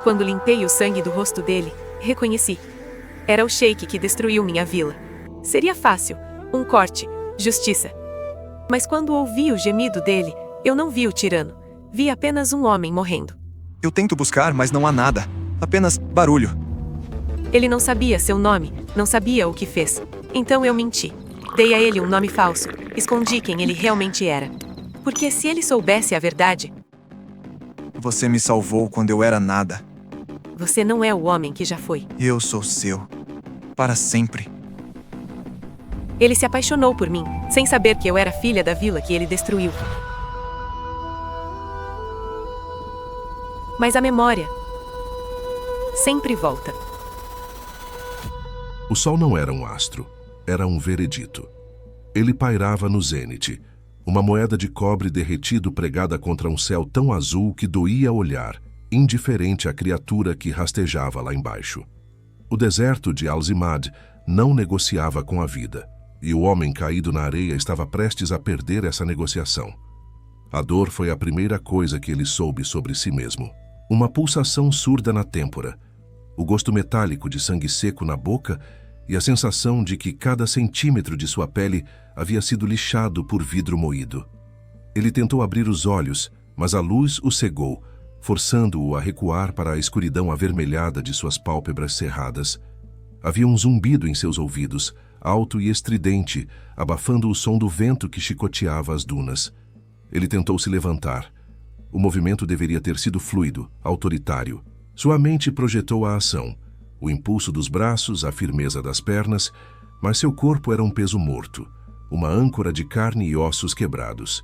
Quando limpei o sangue do rosto dele, reconheci. Era o Sheik que destruiu minha vila. Seria fácil, um corte, justiça. Mas quando ouvi o gemido dele, eu não vi o tirano. Vi apenas um homem morrendo. Eu tento buscar, mas não há nada. Apenas barulho. Ele não sabia seu nome, não sabia o que fez. Então eu menti. Dei a ele um nome falso, escondi quem ele realmente era. Porque se ele soubesse a verdade... Você me salvou quando eu era nada. Você não é o homem que já foi. Eu sou seu. Para sempre. Ele se apaixonou por mim, sem saber que eu era filha da vila que ele destruiu. Mas a memória sempre volta. O sol não era um astro, era um veredito. Ele pairava no zênite, uma moeda de cobre derretido pregada contra um céu tão azul que doía olhar, indiferente à criatura que rastejava lá embaixo. O deserto de Alzimad não negociava com a vida, e o homem caído na areia estava prestes a perder essa negociação. A dor foi a primeira coisa que ele soube sobre si mesmo. Uma pulsação surda na têmpora, o gosto metálico de sangue seco na boca e a sensação de que cada centímetro de sua pele havia sido lixado por vidro moído. Ele tentou abrir os olhos, mas a luz o cegou, forçando-o a recuar para a escuridão avermelhada de suas pálpebras cerradas. Havia um zumbido em seus ouvidos, alto e estridente, abafando o som do vento que chicoteava as dunas. Ele tentou se levantar. O movimento deveria ter sido fluido, autoritário. Sua mente projetou a ação, o impulso dos braços, a firmeza das pernas, mas seu corpo era um peso morto, uma âncora de carne e ossos quebrados.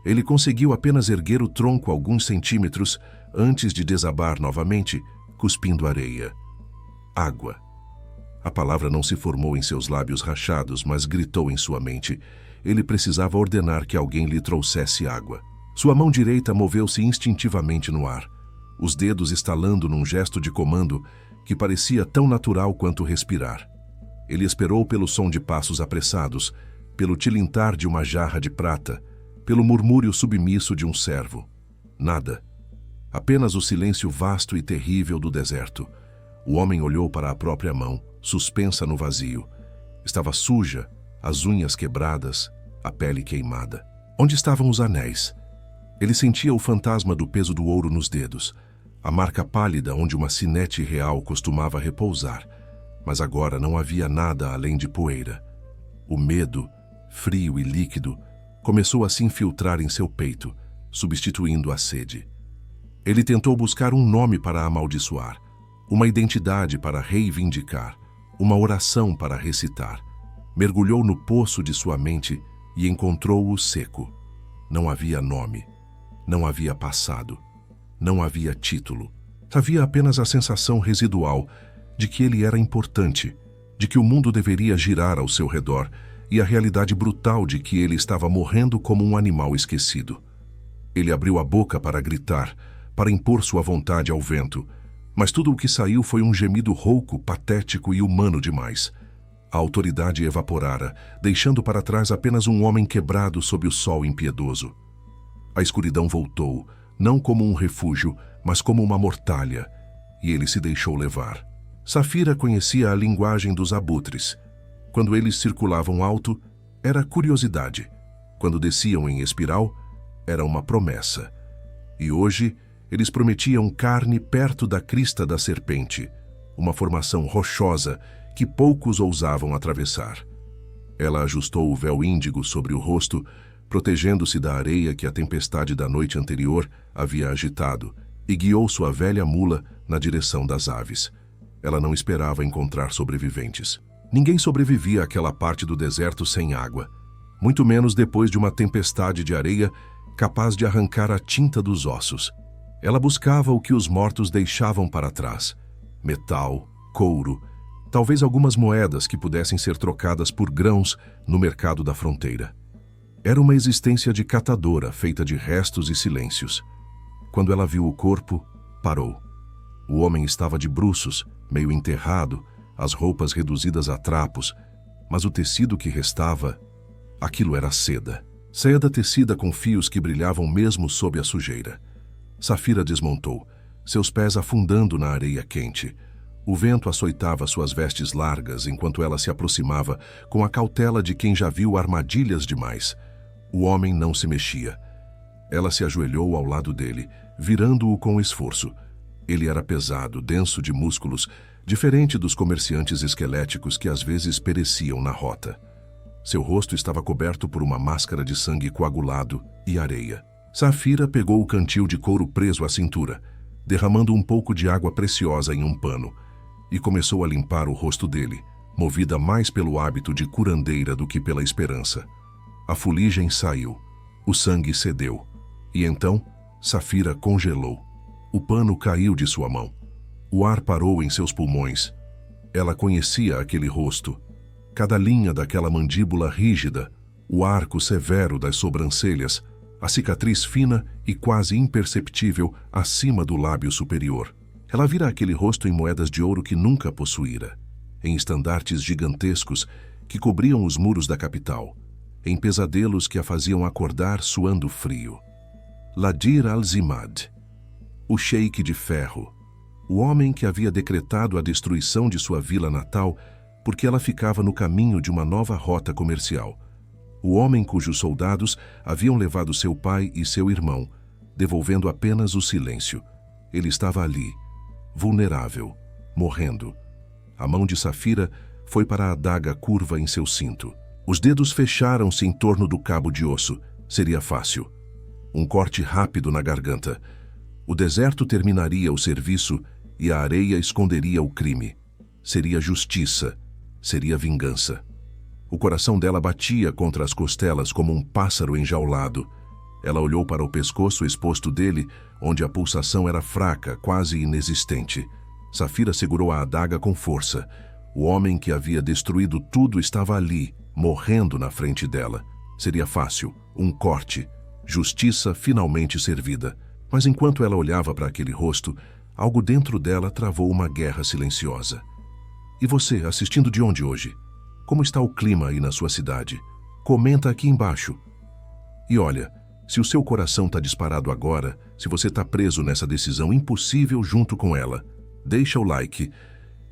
Ele conseguiu apenas erguer o tronco alguns centímetros antes de desabar novamente, cuspindo areia. Água. A palavra não se formou em seus lábios rachados, mas gritou em sua mente. Ele precisava ordenar que alguém lhe trouxesse água. Sua mão direita moveu-se instintivamente no ar, os dedos estalando num gesto de comando que parecia tão natural quanto respirar. Ele esperou pelo som de passos apressados, pelo tilintar de uma jarra de prata, pelo murmúrio submisso de um servo. Nada. Apenas o silêncio vasto e terrível do deserto. O homem olhou para a própria mão, suspensa no vazio. Estava suja, as unhas quebradas, a pele queimada. Onde estavam os anéis? Ele sentia o fantasma do peso do ouro nos dedos, a marca pálida onde uma sinete real costumava repousar, mas agora não havia nada além de poeira. O medo, frio e líquido, começou a se infiltrar em seu peito, substituindo a sede. Ele tentou buscar um nome para amaldiçoar, uma identidade para reivindicar, uma oração para recitar. Mergulhou no poço de sua mente e encontrou-o seco. Não havia nome. Não havia passado, não havia título. Havia apenas a sensação residual de que ele era importante, de que o mundo deveria girar ao seu redor e a realidade brutal de que ele estava morrendo como um animal esquecido. Ele abriu a boca para gritar, para impor sua vontade ao vento, mas tudo o que saiu foi um gemido rouco, patético e humano demais. A autoridade evaporara, deixando para trás apenas um homem quebrado sob o sol impiedoso. A escuridão voltou, não como um refúgio, mas como uma mortalha, e ele se deixou levar. Safira conhecia a linguagem dos abutres. Quando eles circulavam alto, era curiosidade. Quando desciam em espiral, era uma promessa. E hoje, eles prometiam carne perto da crista da serpente, uma formação rochosa que poucos ousavam atravessar. Ela ajustou o véu índigo sobre o rosto, protegendo-se da areia que a tempestade da noite anterior havia agitado, e guiou sua velha mula na direção das aves. Ela não esperava encontrar sobreviventes. Ninguém sobrevivia àquela parte do deserto sem água, muito menos depois de uma tempestade de areia capaz de arrancar a tinta dos ossos. Ela buscava o que os mortos deixavam para trás: metal, couro, talvez algumas moedas que pudessem ser trocadas por grãos no mercado da fronteira. Era uma existência de catadora, feita de restos e silêncios. Quando ela viu o corpo, parou. O homem estava de bruços, meio enterrado, as roupas reduzidas a trapos, mas o tecido que restava, aquilo era seda. Seda tecida com fios que brilhavam mesmo sob a sujeira. Safira desmontou, seus pés afundando na areia quente. O vento açoitava suas vestes largas enquanto ela se aproximava com a cautela de quem já viu armadilhas demais. O homem não se mexia. Ela se ajoelhou ao lado dele, virando-o com esforço. Ele era pesado, denso de músculos, diferente dos comerciantes esqueléticos que às vezes pereciam na rota. Seu rosto estava coberto por uma máscara de sangue coagulado e areia. Safira pegou o cantil de couro preso à cintura, derramando um pouco de água preciosa em um pano, e começou a limpar o rosto dele, movida mais pelo hábito de curandeira do que pela esperança. A fuligem saiu, o sangue cedeu, e então Safira congelou. O pano caiu de sua mão. O ar parou em seus pulmões. Ela conhecia aquele rosto, cada linha daquela mandíbula rígida, o arco severo das sobrancelhas, a cicatriz fina e quase imperceptível acima do lábio superior. Ela vira aquele rosto em moedas de ouro que nunca possuíra, em estandartes gigantescos que cobriam os muros da capital, em pesadelos que a faziam acordar suando frio. Ladir al-Zimad, o sheik de ferro, o homem que havia decretado a destruição de sua vila natal porque ela ficava no caminho de uma nova rota comercial. O homem cujos soldados haviam levado seu pai e seu irmão, devolvendo apenas o silêncio. Ele estava ali, vulnerável, morrendo. A mão de Safira foi para a adaga curva em seu cinto. Os dedos fecharam-se em torno do cabo de osso. Seria fácil. Um corte rápido na garganta. O deserto terminaria o serviço e a areia esconderia o crime. Seria justiça. Seria vingança. O coração dela batia contra as costelas como um pássaro enjaulado. Ela olhou para o pescoço exposto dele, onde a pulsação era fraca, quase inexistente. Safira segurou a adaga com força. O homem que havia destruído tudo estava ali, morrendo na frente dela. Seria fácil, um corte, justiça finalmente servida. Mas enquanto ela olhava para aquele rosto, algo dentro dela travou uma guerra silenciosa. E você, assistindo de onde hoje? Como está o clima aí na sua cidade? Comenta aqui embaixo. E olha, se o seu coração está disparado agora, se você está preso nessa decisão impossível junto com ela, deixa o like.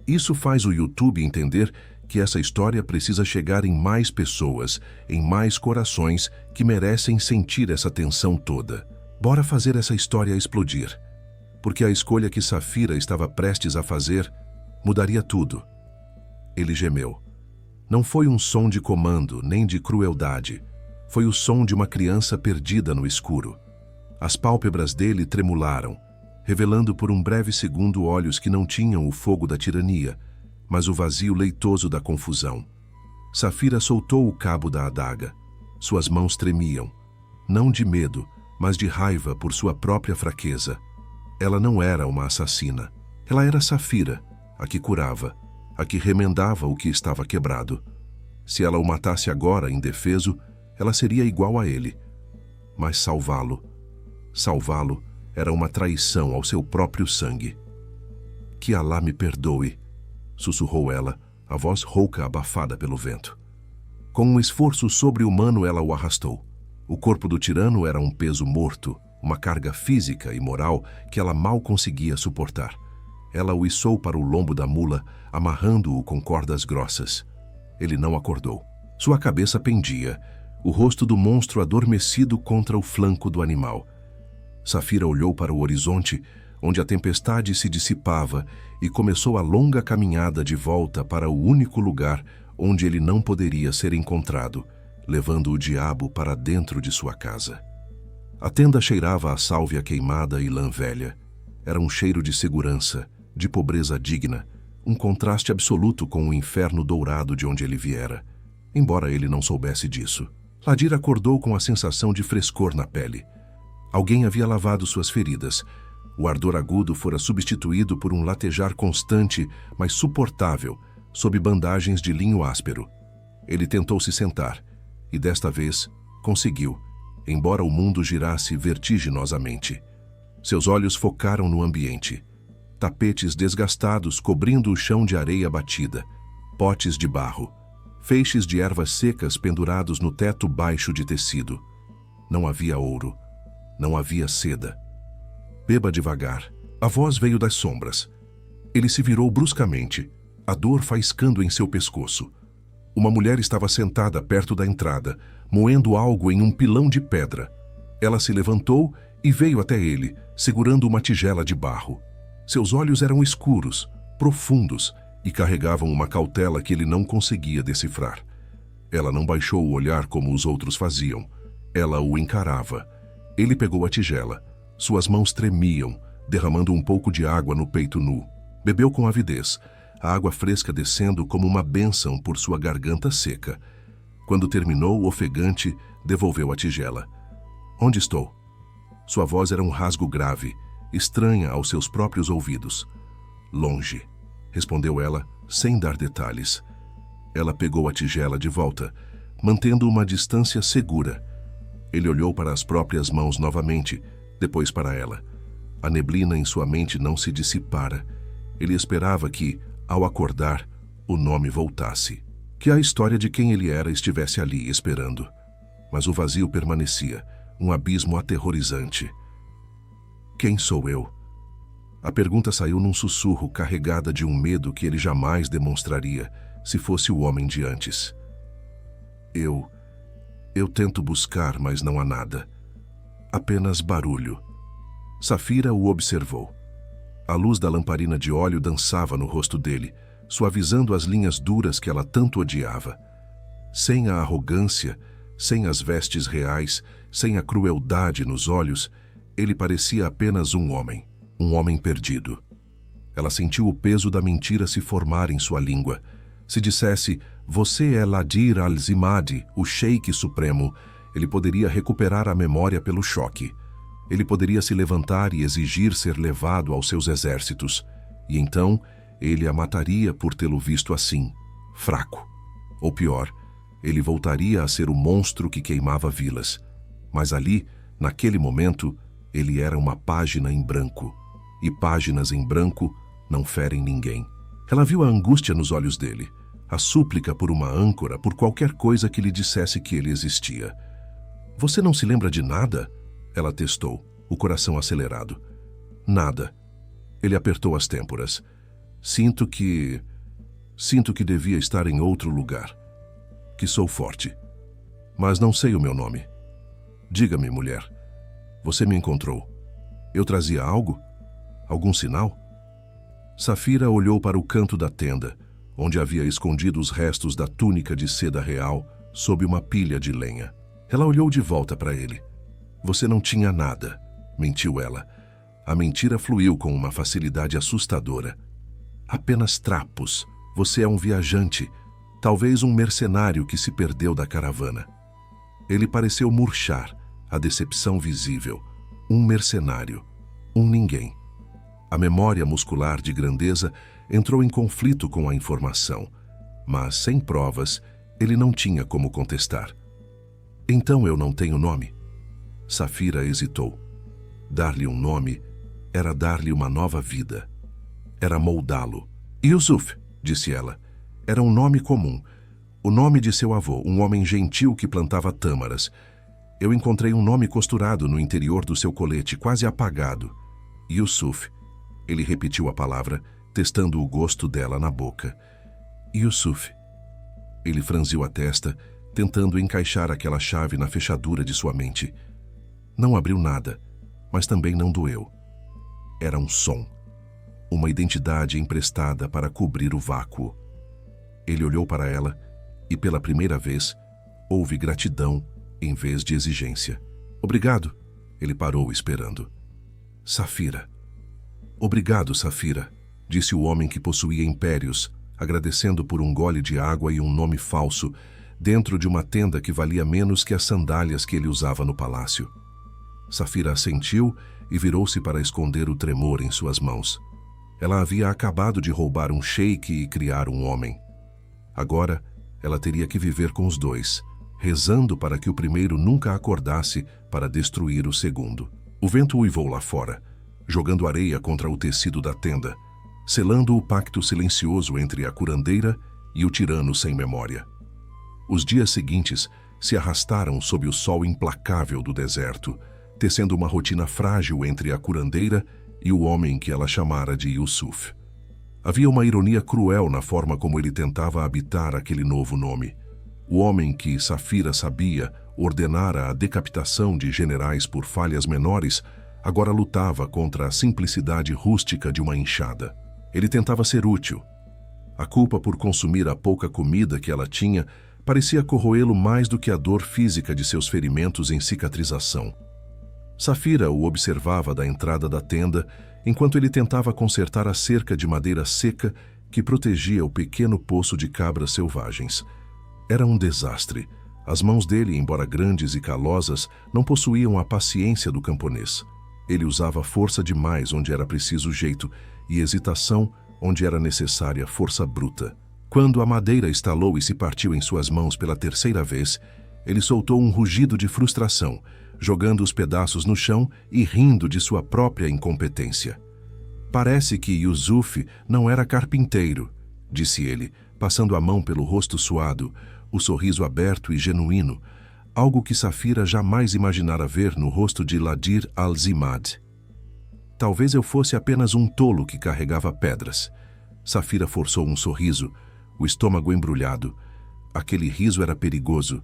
Isso faz o YouTube entender que essa história precisa chegar em mais pessoas, em mais corações que merecem sentir essa tensão toda. Bora fazer essa história explodir. Porque a escolha que Safira estava prestes a fazer mudaria tudo. Ele gemeu. Não foi um som de comando, nem de crueldade. Foi o som de uma criança perdida no escuro. As pálpebras dele tremularam, revelando por um breve segundo olhos que não tinham o fogo da tirania, mas o vazio leitoso da confusão. Safira soltou o cabo da adaga. Suas mãos tremiam, não de medo, mas de raiva por sua própria fraqueza. Ela não era uma assassina. Ela era Safira, a que curava, a que remendava o que estava quebrado. Se ela o matasse agora, indefeso, ela seria igual a ele. Mas salvá-lo era uma traição ao seu próprio sangue. Que Alá me perdoe, sussurrou ela, a voz rouca abafada pelo vento. Com um esforço sobre-humano ela o arrastou. O corpo do tirano era um peso morto, uma carga física e moral que ela mal conseguia suportar. Ela o içou para o lombo da mula, amarrando-o com cordas grossas. Ele não acordou. Sua cabeça pendia, o rosto do monstro adormecido contra o flanco do animal. Safira olhou para o horizonte, onde a tempestade se dissipava, e começou a longa caminhada de volta para o único lugar onde ele não poderia ser encontrado, levando o diabo para dentro de sua casa. A tenda cheirava a sálvia queimada e lã velha. Era um cheiro de segurança, de pobreza digna, um contraste absoluto com o inferno dourado de onde ele viera, embora ele não soubesse disso. Ladir acordou com a sensação de frescor na pele. Alguém havia lavado suas feridas. O ardor agudo fora substituído por um latejar constante, mas suportável, sob bandagens de linho áspero. Ele tentou se sentar, e desta vez conseguiu, embora o mundo girasse vertiginosamente. Seus olhos focaram no ambiente. Tapetes desgastados cobrindo o chão de areia batida, potes de barro, feixes de ervas secas pendurados no teto baixo de tecido. Não havia ouro, não havia seda. Beba devagar, A voz veio das sombras. Ele se virou bruscamente, a dor faiscando em seu pescoço. Uma mulher estava sentada perto da entrada, moendo algo em um pilão de pedra. Ela se levantou e veio até ele, segurando uma tigela de barro. Seus olhos eram escuros, profundos, e carregavam uma cautela que ele não conseguia decifrar. Ela não baixou o olhar como os outros faziam. Ela o encarava. Ele pegou a tigela. Suas mãos tremiam, derramando um pouco de água no peito nu. Bebeu com avidez, a água fresca descendo como uma bênção por sua garganta seca. Quando terminou, ofegante, devolveu a tigela. Onde estou? Sua voz era um rasgo grave, estranha aos seus próprios ouvidos. Longe, respondeu ela, sem dar detalhes. Ela pegou a tigela de volta, mantendo uma distância segura. Ele olhou para as próprias mãos novamente, depois para ela. A neblina em sua mente não se dissipara. Ele esperava que, ao acordar, o nome voltasse. Que a história de quem ele era estivesse ali esperando. Mas o vazio permanecia, um abismo aterrorizante. Quem sou eu? A pergunta saiu num sussurro carregada de um medo que ele jamais demonstraria se fosse o homem de antes. Eu tento buscar, mas não há nada. Apenas barulho. Safira o observou. A luz da lamparina de óleo dançava no rosto dele, suavizando as linhas duras que ela tanto odiava. Sem a arrogância, sem as vestes reais, sem a crueldade nos olhos, ele parecia apenas um homem perdido. Ela sentiu o peso da mentira se formar em sua língua. Se dissesse, você é Ladir al-Zimadi, o sheik supremo, ele poderia recuperar a memória pelo choque. Ele poderia se levantar e exigir ser levado aos seus exércitos. E então, ele a mataria por tê-lo visto assim, fraco. Ou pior, ele voltaria a ser o monstro que queimava vilas. Mas ali, naquele momento, ele era uma página em branco. E páginas em branco não ferem ninguém. Ela viu a angústia nos olhos dele, a súplica por uma âncora, por qualquer coisa que lhe dissesse que ele existia. Você não se lembra de nada? Ela testou, o coração acelerado. Nada. Ele apertou as têmporas. Sinto que devia estar em outro lugar. Que sou forte. Mas não sei o meu nome. Diga-me, mulher. Você me encontrou. Eu trazia algo? Algum sinal? Safira olhou para o canto da tenda, onde havia escondido os restos da túnica de seda real sob uma pilha de lenha. Ela olhou de volta para ele. Você não tinha nada, mentiu ela. A mentira fluiu com uma facilidade assustadora. Apenas trapos. Você é um viajante, talvez um mercenário que se perdeu da caravana. Ele pareceu murchar, a decepção visível. Um mercenário, um ninguém. A memória muscular de grandeza entrou em conflito com a informação, mas sem provas, ele não tinha como contestar. Então eu não tenho nome? Safira hesitou. Dar-lhe um nome era dar-lhe uma nova vida. Era moldá-lo. Yusuf, disse ela, era um nome comum. O nome de seu avô, um homem gentil que plantava tâmaras. Eu encontrei um nome costurado no interior do seu colete, quase apagado. Yusuf. Ele repetiu a palavra, testando o gosto dela na boca. Yusuf. Ele franziu a testa, tentando encaixar aquela chave na fechadura de sua mente. Não abriu nada, mas também não doeu. Era um som. Uma identidade emprestada para cobrir o vácuo. Ele olhou para ela e, pela primeira vez, houve gratidão em vez de exigência. Obrigado. Ele parou esperando. Safira. Obrigado, Safira, disse o homem que possuía impérios, agradecendo por um gole de água e um nome falso, dentro de uma tenda que valia menos que as sandálias que ele usava no palácio. Safira assentiu e virou-se para esconder o tremor em suas mãos. Ela havia acabado de roubar um sheik e criar um homem. Agora, ela teria que viver com os dois, rezando para que o primeiro nunca acordasse para destruir o segundo. O vento uivou lá fora, jogando areia contra o tecido da tenda, selando o pacto silencioso entre a curandeira e o tirano sem memória. Os dias seguintes se arrastaram sob o sol implacável do deserto, tecendo uma rotina frágil entre a curandeira e o homem que ela chamara de Yusuf. Havia uma ironia cruel na forma como ele tentava habitar aquele novo nome. O homem que Safira sabia ordenara a decapitação de generais por falhas menores, agora lutava contra a simplicidade rústica de uma enxada. Ele tentava ser útil. A culpa por consumir a pouca comida que ela tinha parecia corroê-lo mais do que a dor física de seus ferimentos em cicatrização. Safira o observava da entrada da tenda, enquanto ele tentava consertar a cerca de madeira seca que protegia o pequeno poço de cabras selvagens. Era um desastre. As mãos dele, embora grandes e calosas, não possuíam a paciência do camponês. Ele usava força demais onde era preciso jeito e hesitação onde era necessária força bruta. Quando a madeira estalou e se partiu em suas mãos pela terceira vez, ele soltou um rugido de frustração, jogando os pedaços no chão e rindo de sua própria incompetência. Parece que Yusuf não era carpinteiro, disse ele, passando a mão pelo rosto suado, o sorriso aberto e genuíno, algo que Safira jamais imaginara ver no rosto de Ladir al-Zimad. Talvez eu fosse apenas um tolo que carregava pedras. Safira forçou um sorriso, o estômago embrulhado. Aquele riso era perigoso.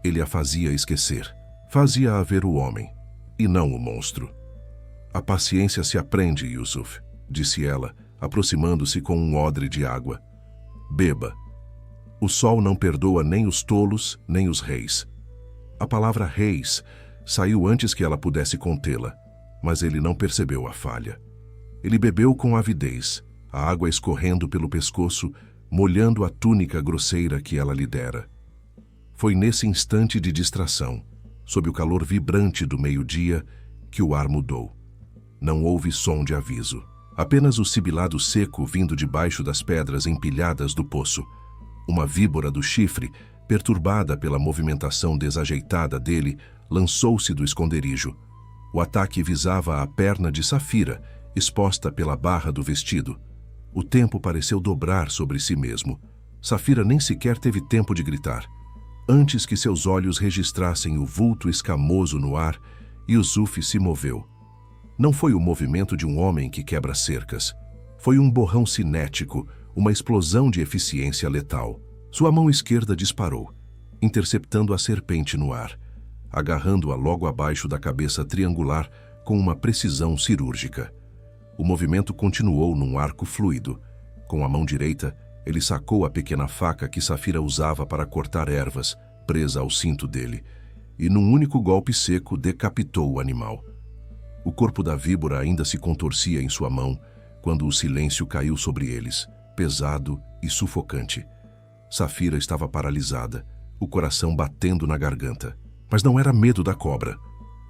Ele a fazia esquecer. Fazia-a ver o homem, e não o monstro. A paciência se aprende, Yusuf, disse ela, aproximando-se com um odre de água. Beba. O sol não perdoa nem os tolos, nem os reis. A palavra reis saiu antes que ela pudesse contê-la, mas ele não percebeu a falha. Ele bebeu com avidez, a água escorrendo pelo pescoço, molhando a túnica grosseira que ela lhe dera. Foi nesse instante de distração, sob o calor vibrante do meio-dia, que o ar mudou. Não houve som de aviso, apenas o sibilado seco vindo debaixo das pedras empilhadas do poço. Uma víbora do chifre, perturbada pela movimentação desajeitada dele, lançou-se do esconderijo. O ataque visava a perna de Safira, exposta pela barra do vestido. O tempo pareceu dobrar sobre si mesmo. Safira nem sequer teve tempo de gritar. Antes que seus olhos registrassem o vulto escamoso no ar, Yusuf se moveu. Não foi o movimento de um homem que quebra cercas. Foi um borrão cinético, uma explosão de eficiência letal. Sua mão esquerda disparou, interceptando a serpente no ar, agarrando-a logo abaixo da cabeça triangular com uma precisão cirúrgica. O movimento continuou num arco fluido. Com a mão direita, ele sacou a pequena faca que Safira usava para cortar ervas, presa ao cinto dele, e num único golpe seco decapitou o animal. O corpo da víbora ainda se contorcia em sua mão, quando o silêncio caiu sobre eles, pesado e sufocante. Safira estava paralisada, o coração batendo na garganta. Mas não era medo da cobra,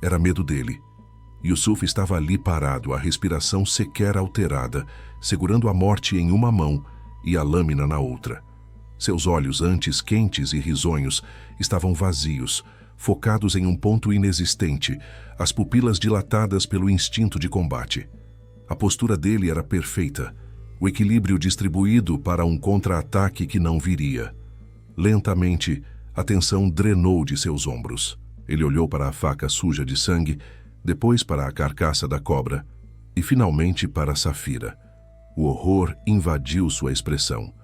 era medo dele. Yusuf estava ali parado, a respiração sequer alterada, segurando a morte em uma mão e a lâmina na outra. Seus olhos, antes quentes e risonhos, estavam vazios, focados em um ponto inexistente, as pupilas dilatadas pelo instinto de combate. A postura dele era perfeita, o equilíbrio distribuído para um contra-ataque que não viria. Lentamente, a tensão drenou de seus ombros. Ele olhou para a faca suja de sangue, depois para a carcaça da cobra e finalmente para Safira. O horror invadiu sua expressão.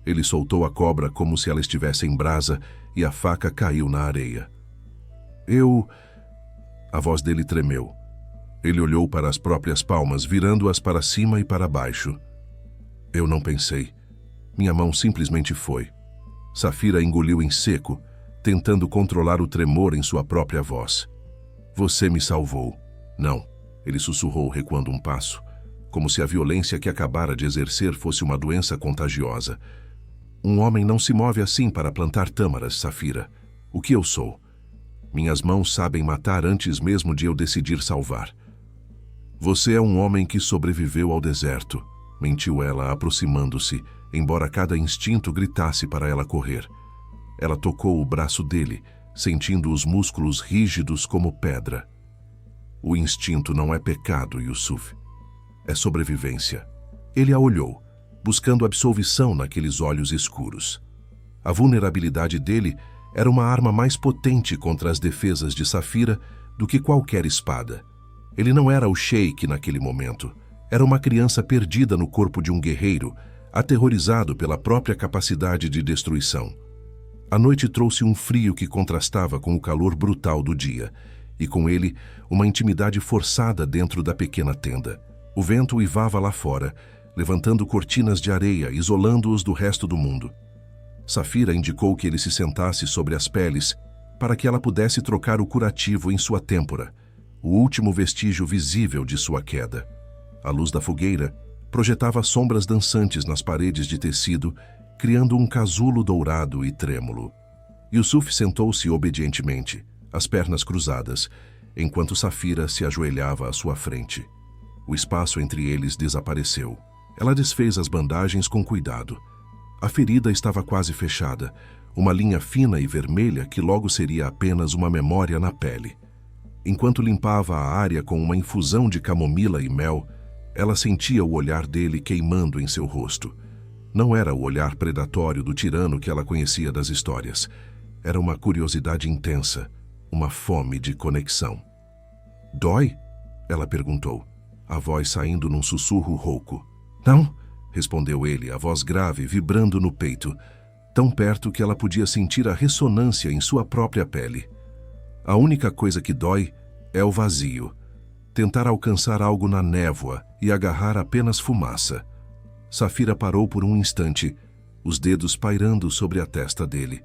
Ele soltou a cobra como se ela estivesse em brasa e a faca caiu na areia. A voz dele tremeu. Ele olhou para as próprias palmas, virando-as para cima e para baixo. Eu não pensei. Minha mão simplesmente foi. Safira engoliu em seco, tentando controlar o tremor em sua própria voz. Você me salvou. Não, ele sussurrou, recuando um passo, como se a violência que acabara de exercer fosse uma doença contagiosa. Um homem não se move assim para plantar tâmaras, Safira. O que eu sou? Minhas mãos sabem matar antes mesmo de eu decidir salvar. Você é um homem que sobreviveu ao deserto, mentiu ela, aproximando-se, embora cada instinto gritasse para ela correr. Ela tocou o braço dele, sentindo os músculos rígidos como pedra. O instinto não é pecado, Yusuf. É sobrevivência. Ele a olhou, buscando absolvição naqueles olhos escuros. A vulnerabilidade dele era uma arma mais potente contra as defesas de Safira do que qualquer espada. Ele não era o sheik naquele momento. Era uma criança perdida no corpo de um guerreiro, aterrorizado pela própria capacidade de destruição. A noite trouxe um frio que contrastava com o calor brutal do dia, e com ele, uma intimidade forçada dentro da pequena tenda. O vento uivava lá fora, levantando cortinas de areia, isolando-os do resto do mundo. Safira indicou que ele se sentasse sobre as peles para que ela pudesse trocar o curativo em sua têmpora, o último vestígio visível de sua queda. A luz da fogueira projetava sombras dançantes nas paredes de tecido, criando um casulo dourado e trêmulo. Yusuf sentou-se obedientemente, as pernas cruzadas, enquanto Safira se ajoelhava à sua frente. O espaço entre eles desapareceu. Ela desfez as bandagens com cuidado. A ferida estava quase fechada, uma linha fina e vermelha que logo seria apenas uma memória na pele. Enquanto limpava a área com uma infusão de camomila e mel, ela sentia o olhar dele queimando em seu rosto. Não era o olhar predatório do tirano que ela conhecia das histórias. Era uma curiosidade intensa, uma fome de conexão. "Dói?" ela perguntou, a voz saindo num sussurro rouco. "Não", respondeu ele, a voz grave vibrando no peito, tão perto que ela podia sentir a ressonância em sua própria pele. "A única coisa que dói é o vazio. Tentar alcançar algo na névoa e agarrar apenas fumaça." Safira parou por um instante, os dedos pairando sobre a testa dele.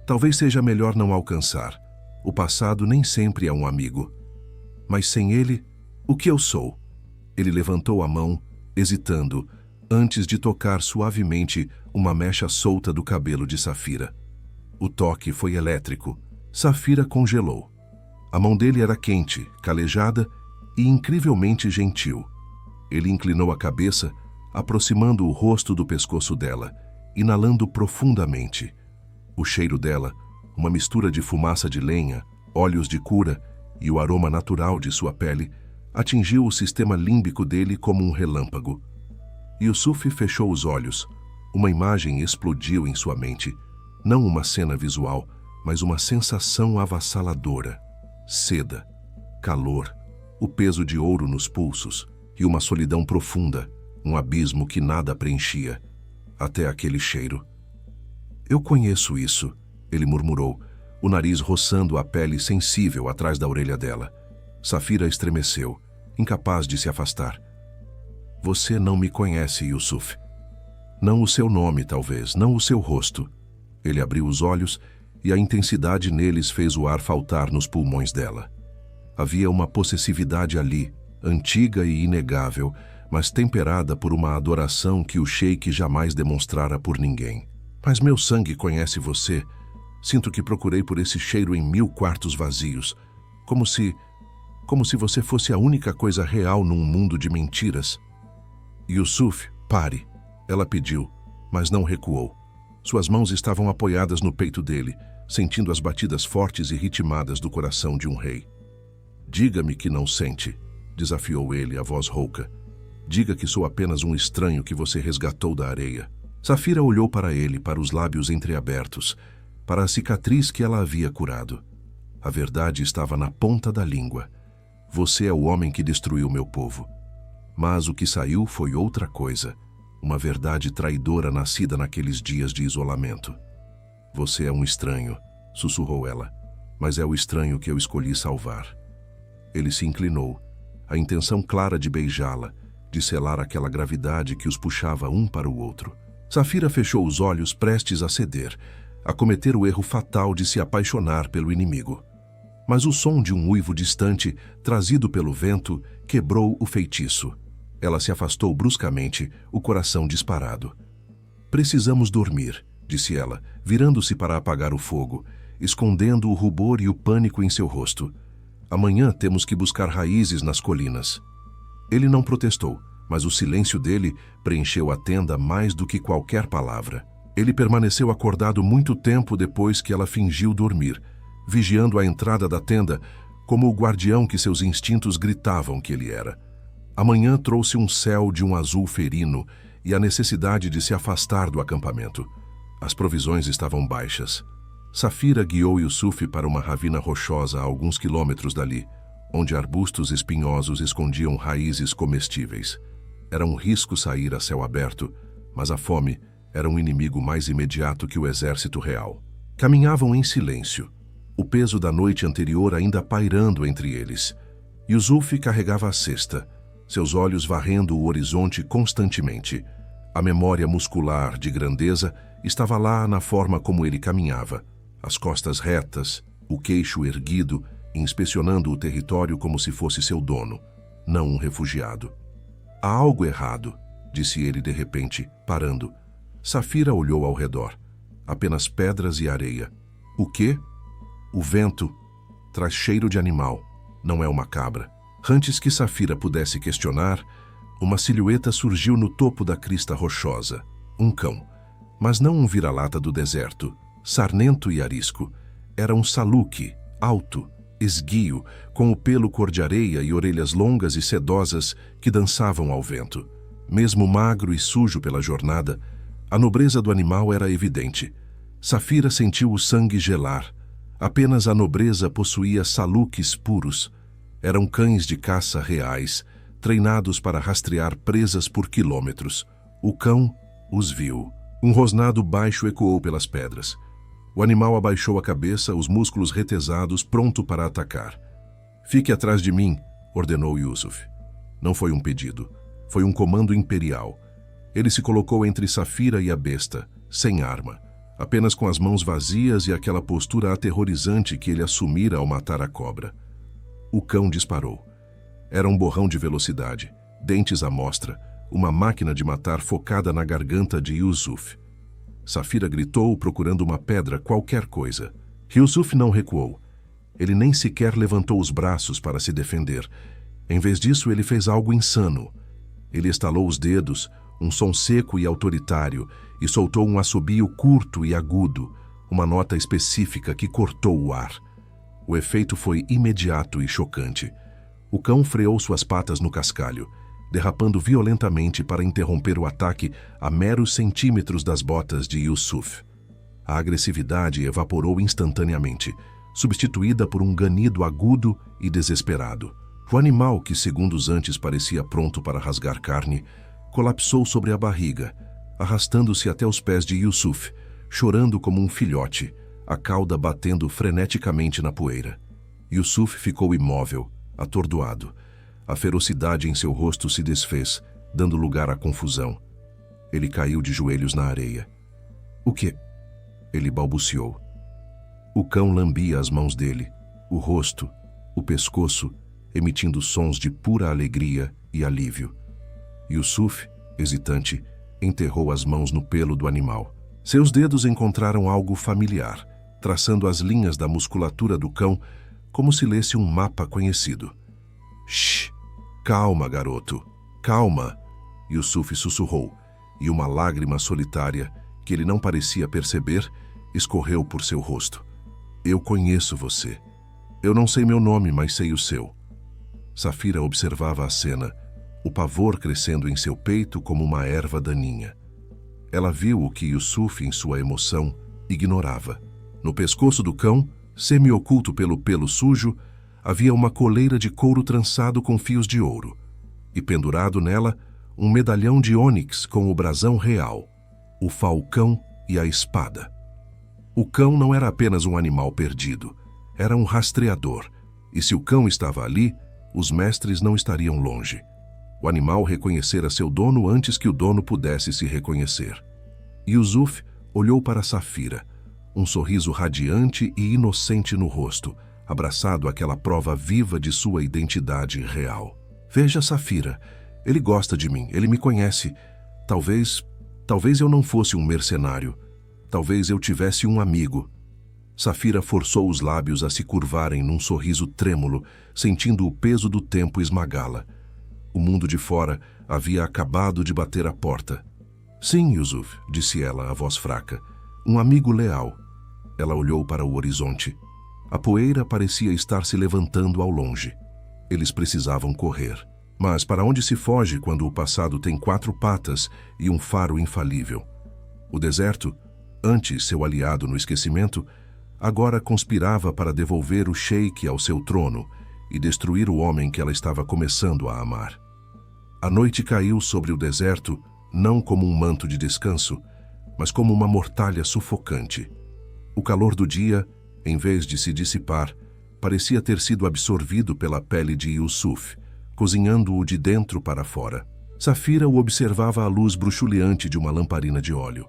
"Talvez seja melhor não alcançar. O passado nem sempre é um amigo. Mas sem ele, o que eu sou?" Ele levantou a mão, hesitando, antes de tocar suavemente uma mecha solta do cabelo de Safira. O toque foi elétrico. Safira congelou. A mão dele era quente, calejada e incrivelmente gentil. Ele inclinou a cabeça, aproximando o rosto do pescoço dela, inalando profundamente. O cheiro dela, uma mistura de fumaça de lenha, óleos de cura e o aroma natural de sua pele, atingiu o sistema límbico dele como um relâmpago. Yusuf fechou os olhos. Uma imagem explodiu em sua mente. Não uma cena visual, mas uma sensação avassaladora. Seda, calor, o peso de ouro nos pulsos e uma solidão profunda, um abismo que nada preenchia, até aquele cheiro. "Eu conheço isso", ele murmurou, o nariz roçando a pele sensível atrás da orelha dela. Safira estremeceu, incapaz de se afastar. "Você não me conhece, Yusuf. Não o seu nome, talvez, não o seu rosto." Ele abriu os olhos e a intensidade neles fez o ar faltar nos pulmões dela. Havia uma possessividade ali, antiga e inegável, mas temperada por uma adoração que o sheik jamais demonstrara por ninguém. "Mas meu sangue conhece você. Sinto que procurei por esse cheiro em 1000 quartos vazios, como se você fosse a única coisa real num mundo de mentiras." "Yusuf, pare", ela pediu, mas não recuou. Suas mãos estavam apoiadas no peito dele, sentindo as batidas fortes e ritmadas do coração de um rei. "Diga-me que não sente", desafiou ele, a voz rouca. "Diga que sou apenas um estranho que você resgatou da areia." Safira olhou para ele, para os lábios entreabertos, para a cicatriz que ela havia curado. A verdade estava na ponta da língua. "Você é o homem que destruiu meu povo." Mas o que saiu foi outra coisa, uma verdade traidora nascida naqueles dias de isolamento. "Você é um estranho", sussurrou ela, "mas é o estranho que eu escolhi salvar." Ele se inclinou, a intenção clara de beijá-la, de selar aquela gravidade que os puxava um para o outro. Safira fechou os olhos, prestes a ceder, a cometer o erro fatal de se apaixonar pelo inimigo. Mas o som de um uivo distante, trazido pelo vento, quebrou o feitiço. Ela se afastou bruscamente, o coração disparado. "Precisamos dormir", disse ela, virando-se para apagar o fogo, escondendo o rubor e o pânico em seu rosto. "Amanhã temos que buscar raízes nas colinas." Ele não protestou, mas o silêncio dele preencheu a tenda mais do que qualquer palavra. Ele permaneceu acordado muito tempo depois que ela fingiu dormir, vigiando a entrada da tenda como o guardião que seus instintos gritavam que ele era. A manhã trouxe um céu de um azul ferino e a necessidade de se afastar do acampamento. As provisões estavam baixas. Safira guiou Yusuf para uma ravina rochosa a alguns quilômetros dali, onde arbustos espinhosos escondiam raízes comestíveis. Era um risco sair a céu aberto, mas a fome era um inimigo mais imediato que o exército real. Caminhavam em silêncio, o peso da noite anterior ainda pairando entre eles. Yusuf carregava a cesta, seus olhos varrendo o horizonte constantemente. A memória muscular de grandeza estava lá na forma como ele caminhava, as costas retas, o queixo erguido, inspecionando o território como se fosse seu dono, não um refugiado. Há algo errado, disse ele de repente, parando. Safira olhou ao redor. Apenas pedras e areia. O quê? O vento traz cheiro de animal, não é uma cabra. Antes que Safira pudesse questionar, uma silhueta surgiu no topo da crista rochosa. Um cão, mas não um vira-lata do deserto, sarnento e arisco. Era um saluque, alto, esguio, com o pelo cor de areia e orelhas longas e sedosas que dançavam ao vento. Mesmo magro e sujo pela jornada, a nobreza do animal era evidente. Safira sentiu o sangue gelar. Apenas a nobreza possuía saluques puros. Eram cães de caça reais, treinados para rastrear presas por quilômetros. O cão os viu. Um rosnado baixo ecoou pelas pedras. O animal abaixou a cabeça, os músculos retesados, pronto para atacar. "Fique atrás de mim", ordenou Yusuf. Não foi um pedido. Foi um comando imperial. Ele se colocou entre Safira e a besta, sem arma, apenas com as mãos vazias e aquela postura aterrorizante que ele assumira ao matar a cobra. O cão disparou. Era um borrão de velocidade, dentes à mostra, uma máquina de matar focada na garganta de Yusuf. Safira gritou, procurando uma pedra, qualquer coisa. Yusuf não recuou. Ele nem sequer levantou os braços para se defender. Em vez disso, ele fez algo insano. Ele estalou os dedos, um som seco e autoritário, e soltou um assobio curto e agudo, uma nota específica que cortou o ar. O efeito foi imediato e chocante. O cão freou suas patas no cascalho, derrapando violentamente para interromper o ataque a meros centímetros das botas de Yusuf. A agressividade evaporou instantaneamente, substituída por um ganido agudo e desesperado. O animal, que segundos antes parecia pronto para rasgar carne, colapsou sobre a barriga, arrastando-se até os pés de Yusuf, chorando como um filhote, a cauda batendo freneticamente na poeira. Yusuf ficou imóvel, atordoado. A ferocidade em seu rosto se desfez, dando lugar à confusão. Ele caiu de joelhos na areia. "O quê?" ele balbuciou. O cão lambia as mãos dele, o rosto, o pescoço, emitindo sons de pura alegria e alívio. Yusuf, hesitante, enterrou as mãos no pelo do animal. Seus dedos encontraram algo familiar, traçando as linhas da musculatura do cão como se lesse um mapa conhecido. "Shh! Calma, garoto, calma!" Yusuf sussurrou, e uma lágrima solitária, que ele não parecia perceber, escorreu por seu rosto. "Eu conheço você. Eu não sei meu nome, mas sei o seu." Safira observava a cena, o pavor crescendo em seu peito como uma erva daninha. Ela viu o que Yusuf, em sua emoção, ignorava. No pescoço do cão, semi-oculto pelo pelo sujo, havia uma coleira de couro trançado com fios de ouro, e pendurado nela, um medalhão de ônix com o brasão real, o falcão e a espada. O cão não era apenas um animal perdido, era um rastreador, e se o cão estava ali, os mestres não estariam longe. O animal reconhecera seu dono antes que o dono pudesse se reconhecer. Yusuf olhou para Safira, um sorriso radiante e inocente no rosto, abraçado àquela prova viva de sua identidade real. "Veja Safira, ele gosta de mim, ele me conhece. Talvez eu não fosse um mercenário. Talvez eu tivesse um amigo." Safira forçou os lábios a se curvarem num sorriso trêmulo, sentindo o peso do tempo esmagá-la. O mundo de fora havia acabado de bater à porta. "Sim, Yusuf", disse ela, a voz fraca. "Um amigo leal." Ela olhou para o horizonte. A poeira parecia estar se levantando ao longe. Eles precisavam correr. Mas para onde se foge quando o passado tem 4 patas e um faro infalível? O deserto, antes seu aliado no esquecimento, agora conspirava para devolver o sheik ao seu trono, e destruir o homem que ela estava começando a amar. A noite caiu sobre o deserto, não como um manto de descanso, mas como uma mortalha sufocante. O calor do dia, em vez de se dissipar, parecia ter sido absorvido pela pele de Yusuf, cozinhando-o de dentro para fora. Safira o observava à luz bruxuleante de uma lamparina de óleo.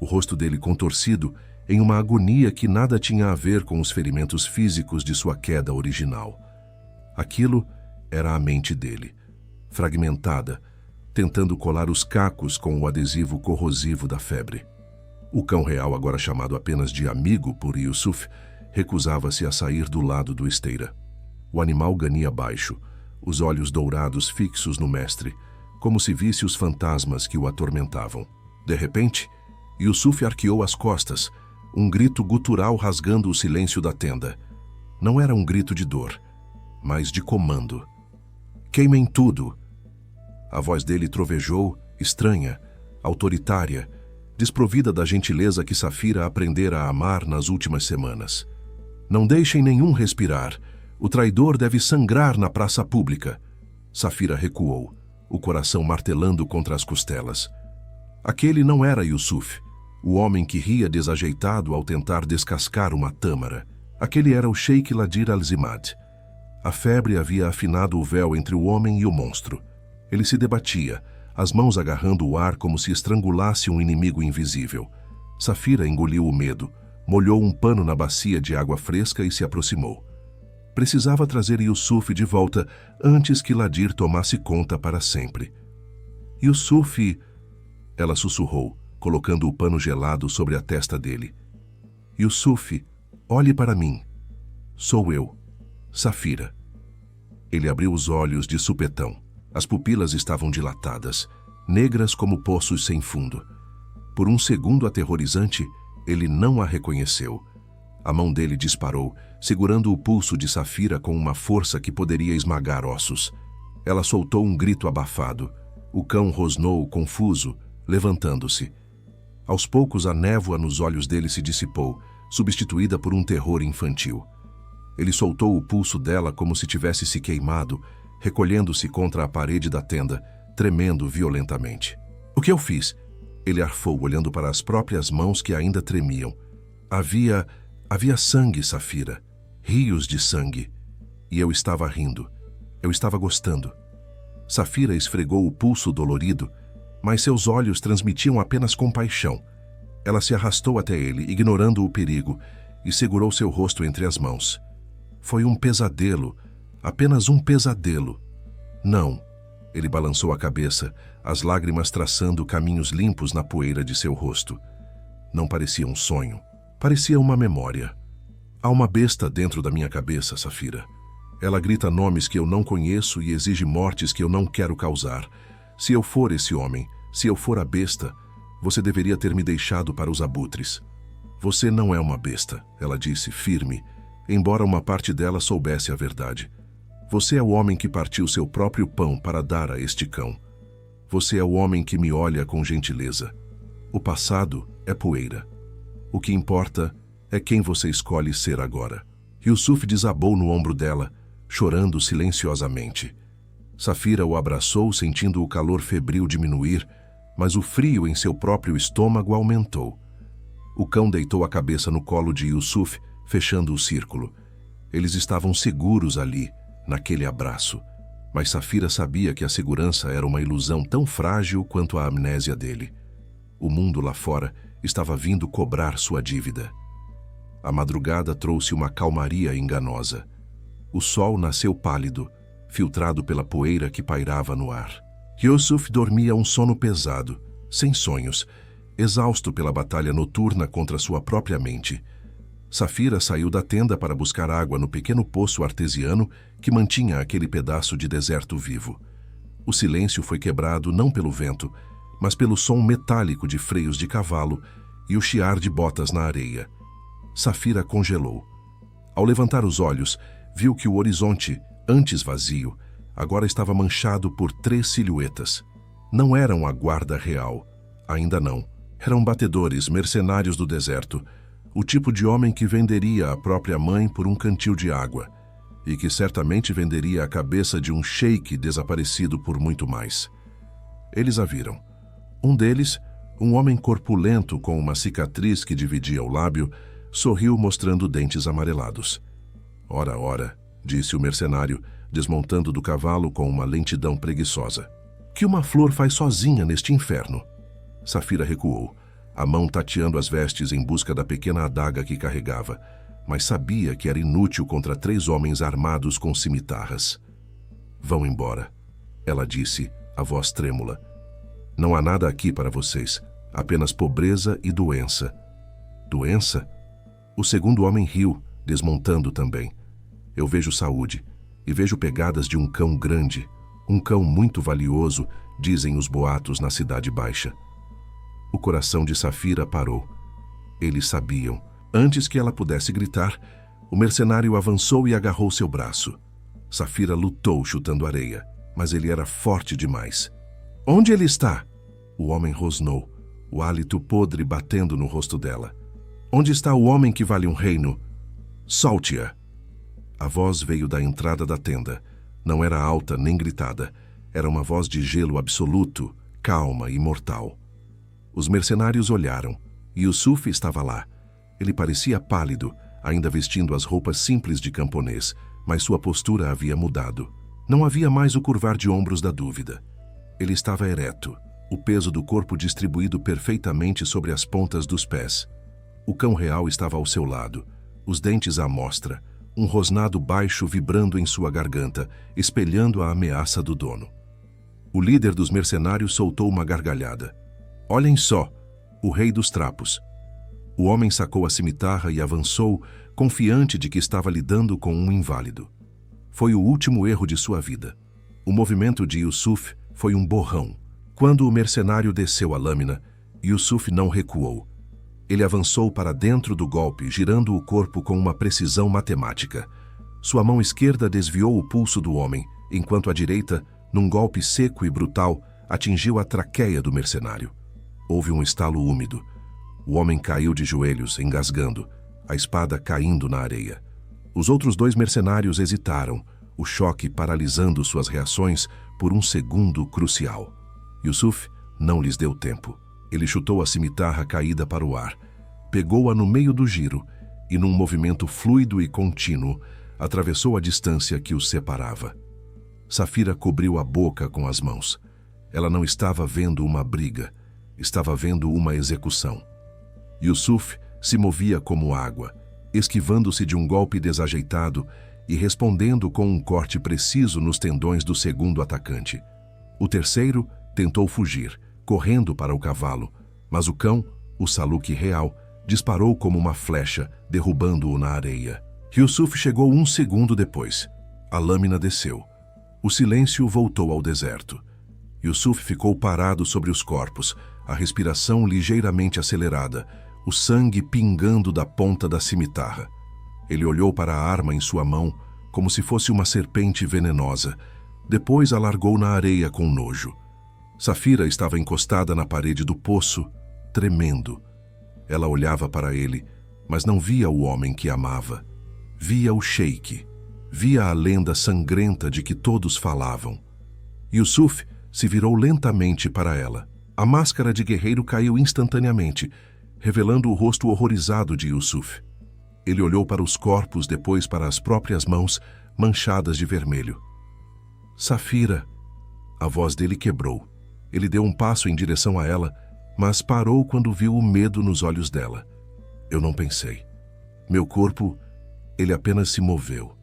O rosto dele contorcido em uma agonia que nada tinha a ver com os ferimentos físicos de sua queda original. Aquilo era a mente dele, fragmentada, tentando colar os cacos com o adesivo corrosivo da febre. O cão real, agora chamado apenas de amigo por Yusuf, recusava-se a sair do lado do esteira. O animal gania baixo, os olhos dourados fixos no mestre, como se visse os fantasmas que o atormentavam. De repente, Yusuf arqueou as costas, um grito gutural rasgando o silêncio da tenda. Não era um grito de dor, mas de comando. Queimem tudo! A voz dele trovejou, estranha, autoritária, desprovida da gentileza que Safira aprendera a amar nas últimas semanas. Não deixem nenhum respirar. O traidor deve sangrar na praça pública. Safira recuou, o coração martelando contra as costelas. Aquele não era Yusuf, o homem que ria desajeitado ao tentar descascar uma tâmara. Aquele era o Sheikh Ladir Al-Zimad. A febre havia afinado o véu entre o homem e o monstro. Ele se debatia, as mãos agarrando o ar como se estrangulasse um inimigo invisível. Safira engoliu o medo, molhou um pano na bacia de água fresca e se aproximou. Precisava trazer Yusuf de volta antes que Ladir tomasse conta para sempre. Yusuf, ela sussurrou, colocando o pano gelado sobre a testa dele. Yusuf, olhe para mim. Sou eu, Safira. Ele abriu os olhos de supetão. As pupilas estavam dilatadas, negras como poços sem fundo. Por um segundo aterrorizante, ele não a reconheceu. A mão dele disparou, segurando o pulso de Safira com uma força que poderia esmagar ossos. Ela soltou um grito abafado. O cão rosnou, confuso, levantando-se. Aos poucos, a névoa nos olhos dele se dissipou, substituída por um terror infantil. Ele soltou o pulso dela como se tivesse se queimado, recolhendo-se contra a parede da tenda, tremendo violentamente. O que eu fiz? Ele arfou, olhando para as próprias mãos que ainda tremiam. Havia sangue, Safira. Rios de sangue. E eu estava rindo. Eu estava gostando. Safira esfregou o pulso dolorido, mas seus olhos transmitiam apenas compaixão. Ela se arrastou até ele, ignorando o perigo, e segurou seu rosto entre as mãos. Foi um pesadelo, apenas um pesadelo. Não. Ele balançou a cabeça, as lágrimas traçando caminhos limpos na poeira de seu rosto. Não parecia um sonho. Parecia uma memória. Há uma besta dentro da minha cabeça, Safira. Ela grita nomes que eu não conheço e exige mortes que eu não quero causar. Se eu for esse homem, se eu for a besta, você deveria ter me deixado para os abutres. Você não é uma besta, ela disse, firme, embora uma parte dela soubesse a verdade. Você é o homem que partiu seu próprio pão para dar a este cão. Você é o homem que me olha com gentileza. O passado é poeira. O que importa é quem você escolhe ser agora. Yusuf desabou no ombro dela, chorando silenciosamente. Safira o abraçou, sentindo o calor febril diminuir, mas o frio em seu próprio estômago aumentou. O cão deitou a cabeça no colo de Yusuf, fechando o círculo. Eles estavam seguros ali, naquele abraço, mas Safira sabia que a segurança era uma ilusão tão frágil quanto a amnésia dele. O mundo lá fora estava vindo cobrar sua dívida. A madrugada trouxe uma calmaria enganosa. O sol nasceu pálido, filtrado pela poeira que pairava no ar. Yusuf dormia um sono pesado, sem sonhos, exausto pela batalha noturna contra sua própria mente. Safira saiu da tenda para buscar água no pequeno poço artesiano que mantinha aquele pedaço de deserto vivo. O silêncio foi quebrado não pelo vento, mas pelo som metálico de freios de cavalo e o chiar de botas na areia. Safira congelou. Ao levantar os olhos, viu que o horizonte, antes vazio, agora estava manchado por 3 silhuetas. Não eram a guarda real, ainda não. Eram batedores, mercenários do deserto, o tipo de homem que venderia a própria mãe por um cantil de água. e que certamente venderia a cabeça de um sheik desaparecido por muito mais. Eles a viram. Um deles, um homem corpulento com uma cicatriz que dividia o lábio, sorriu mostrando dentes amarelados. Ora, ora, disse o mercenário, desmontando do cavalo com uma lentidão preguiçosa. Que uma flor faz sozinha neste inferno? Safira recuou, a mão tateando as vestes em busca da pequena adaga que carregava, mas sabia que era inútil contra 3 homens armados com cimitarras. Vão embora, ela disse, a voz trêmula. Não há nada aqui para vocês, apenas pobreza e doença. Doença? O segundo homem riu, desmontando também. Eu vejo saúde, e vejo pegadas de um cão grande, um cão muito valioso, dizem os boatos na Cidade Baixa. O coração de Safira parou. Eles sabiam. Antes que ela pudesse gritar, o mercenário avançou e agarrou seu braço. Safira lutou chutando areia, mas ele era forte demais. Onde ele está? O homem rosnou, o hálito podre batendo no rosto dela. Onde está o homem que vale um reino? Solte-a! A voz veio da entrada da tenda. Não era alta nem gritada. Era uma voz de gelo absoluto, calma e mortal. Os mercenários olharam. Yusuf estava lá. Ele parecia pálido, ainda vestindo as roupas simples de camponês, mas sua postura havia mudado. Não havia mais o curvar de ombros da dúvida. Ele estava ereto, o peso do corpo distribuído perfeitamente sobre as pontas dos pés. O cão real estava ao seu lado, os dentes à mostra, um rosnado baixo vibrando em sua garganta, espelhando a ameaça do dono. O líder dos mercenários soltou uma gargalhada. Olhem só, o rei dos trapos. O homem sacou a cimitarra e avançou, confiante de que estava lidando com um inválido. Foi o último erro de sua vida. O movimento de Yusuf foi um borrão. Quando o mercenário desceu a lâmina, Yusuf não recuou. Ele avançou para dentro do golpe, girando o corpo com uma precisão matemática. Sua mão esquerda desviou o pulso do homem, enquanto a direita, num golpe seco e brutal, atingiu a traqueia do mercenário. Houve um estalo úmido. O homem caiu de joelhos, engasgando, a espada caindo na areia. Os outros 2 mercenários hesitaram, o choque paralisando suas reações por um segundo crucial. Yusuf não lhes deu tempo. Ele chutou a cimitarra caída para o ar, pegou-a no meio do giro e, num movimento fluido e contínuo, atravessou a distância que os separava. Safira cobriu a boca com as mãos. Ela não estava vendo uma briga, estava vendo uma execução. Yusuf se movia como água, esquivando-se de um golpe desajeitado e respondendo com um corte preciso nos tendões do segundo atacante. O terceiro tentou fugir, correndo para o cavalo, mas o cão, o saluque real, disparou como uma flecha, derrubando-o na areia. Yusuf chegou 1 segundo depois. A lâmina desceu. O silêncio voltou ao deserto. Yusuf ficou parado sobre os corpos, a respiração ligeiramente acelerada, o sangue pingando da ponta da cimitarra. Ele olhou para a arma em sua mão, como se fosse uma serpente venenosa. Depois a largou na areia com nojo. Safira estava encostada na parede do poço, tremendo. Ela olhava para ele, mas não via o homem que amava. Via o sheik. Via a lenda sangrenta de que todos falavam. Yusuf se virou lentamente para ela. A máscara de guerreiro caiu instantaneamente, revelando o rosto horrorizado de Yusuf. Ele olhou para os corpos, depois para as próprias mãos, manchadas de vermelho. Safira! A voz dele quebrou. Ele deu um passo em direção a ela, mas parou quando viu o medo nos olhos dela. Eu não pensei. Meu corpo, ele apenas se moveu.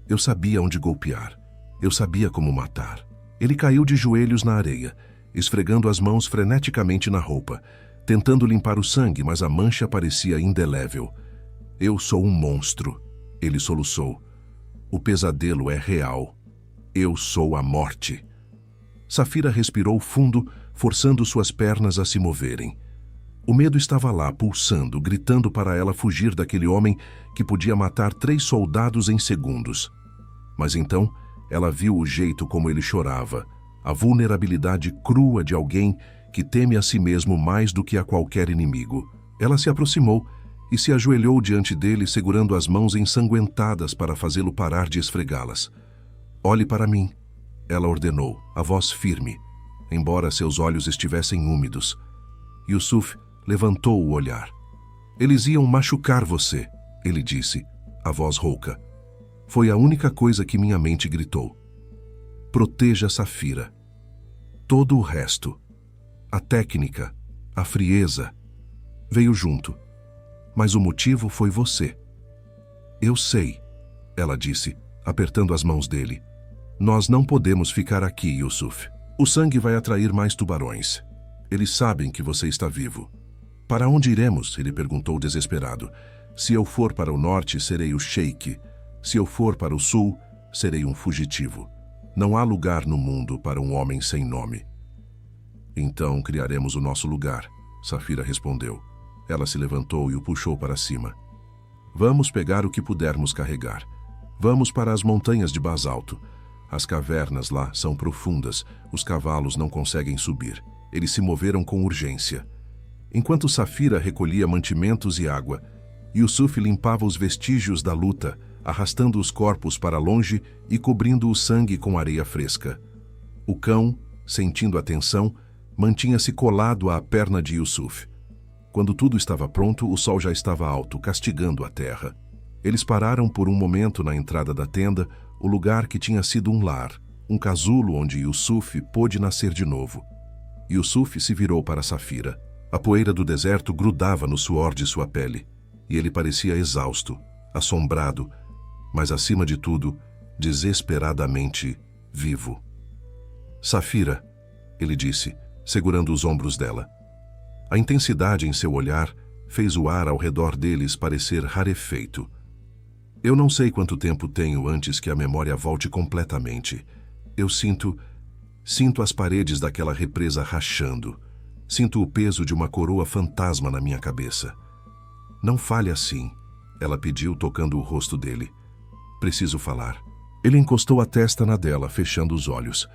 Eu sabia onde golpear. Eu sabia como matar. Ele caiu de joelhos na areia, esfregando as mãos freneticamente na roupa, tentando limpar o sangue, mas a mancha parecia indelével. Eu sou um monstro, ele soluçou. O pesadelo é real. Eu sou a morte. Safira respirou fundo, forçando suas pernas a se moverem. O medo estava lá, pulsando, gritando para ela fugir daquele homem que podia matar 3 soldados em segundos. Mas então, ela viu o jeito como ele chorava, a vulnerabilidade crua de alguém que teme a si mesmo mais do que a qualquer inimigo. Ela se aproximou e se ajoelhou diante dele, segurando as mãos ensanguentadas para fazê-lo parar de esfregá-las. Olhe para mim, ela ordenou, a voz firme, embora seus olhos estivessem úmidos. Yusuf levantou o olhar. Eles iam machucar você, ele disse, a voz rouca. Foi a única coisa que minha mente gritou. Proteja Safira. Todo o resto, a técnica, a frieza, veio junto. Mas o motivo foi você. Eu sei, ela disse, apertando as mãos dele. Nós não podemos ficar aqui, Yusuf. O sangue vai atrair mais tubarões. Eles sabem que você está vivo. Para onde iremos? Ele perguntou desesperado. Se eu for para o norte, serei o sheik. Se eu for para o sul, serei um fugitivo. Não há lugar no mundo para um homem sem nome. Então criaremos o nosso lugar, Safira respondeu. Ela se levantou e o puxou para cima. Vamos pegar o que pudermos carregar. Vamos para as montanhas de basalto. As cavernas lá são profundas, os cavalos não conseguem subir. Eles se moveram com urgência. Enquanto Safira recolhia mantimentos e água, Yusuf limpava os vestígios da luta, arrastando os corpos para longe e cobrindo o sangue com areia fresca. O cão, sentindo a tensão, mantinha-se colado à perna de Yusuf. Quando tudo estava pronto, o sol já estava alto, castigando a terra. Eles pararam por um momento na entrada da tenda, o lugar que tinha sido um lar, um casulo onde Yusuf pôde nascer de novo. Yusuf se virou para Safira. A poeira do deserto grudava no suor de sua pele, e ele parecia exausto, assombrado, mas acima de tudo, desesperadamente vivo. Safira, ele disse, segurando os ombros dela. A intensidade em seu olhar fez o ar ao redor deles parecer rarefeito. Eu não sei quanto tempo tenho antes que a memória volte completamente. Eu sinto as paredes daquela represa rachando. Sinto o peso de uma coroa fantasma na minha cabeça. Não fale assim, ela pediu, tocando o rosto dele. Preciso falar. Ele encostou a testa na dela, fechando os olhos.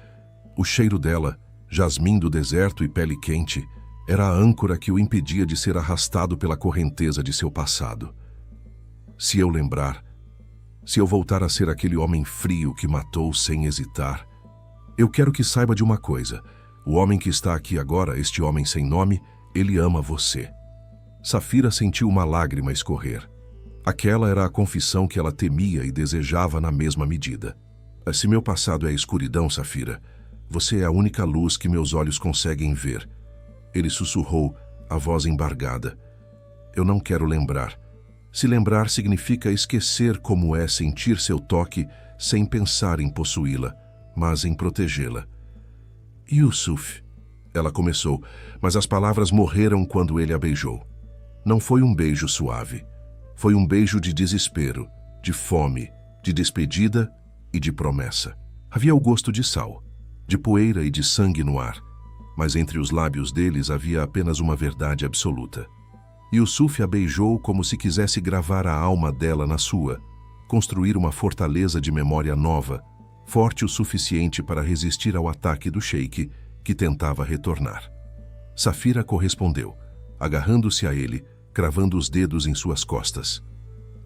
O cheiro dela, jasmim do deserto e pele quente, era a âncora que o impedia de ser arrastado pela correnteza de seu passado. Se eu lembrar, se eu voltar a ser aquele homem frio que matou sem hesitar, eu quero que saiba de uma coisa. O homem que está aqui agora, este homem sem nome, ele ama você. Safira sentiu uma lágrima escorrer. Aquela era a confissão que ela temia e desejava na mesma medida. Se meu passado é escuridão, Safira, você é a única luz que meus olhos conseguem ver. Ele sussurrou, a voz embargada. Eu não quero lembrar. Se lembrar significa esquecer como é sentir seu toque sem pensar em possuí-la, mas em protegê-la. Yusuf, ela começou, mas as palavras morreram quando ele a beijou. Não foi um beijo suave. Foi um beijo de desespero, de fome, de despedida e de promessa. Havia o gosto de sal, de poeira e de sangue no ar, mas entre os lábios deles havia apenas uma verdade absoluta. Yusuf a beijou como se quisesse gravar a alma dela na sua, construir uma fortaleza de memória nova, forte o suficiente para resistir ao ataque do sheik, que tentava retornar. Safira correspondeu, agarrando-se a ele, cravando os dedos em suas costas.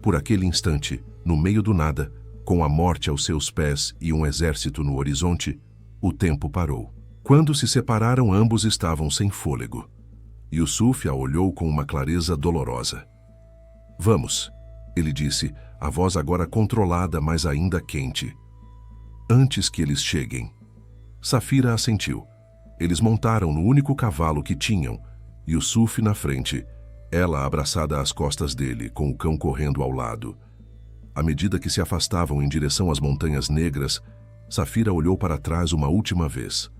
Por aquele instante, no meio do nada, com a morte aos seus pés e um exército no horizonte, o tempo parou. Quando se separaram, ambos estavam sem fôlego. Yusuf a olhou com uma clareza dolorosa. Vamos, ele disse, a voz agora controlada, mas ainda quente. Antes que eles cheguem. Safira assentiu. Eles montaram no único cavalo que tinham, Yusuf na frente, ela abraçada às costas dele, com o cão correndo ao lado. À medida que se afastavam em direção às Montanhas Negras, Safira olhou para trás uma última vez.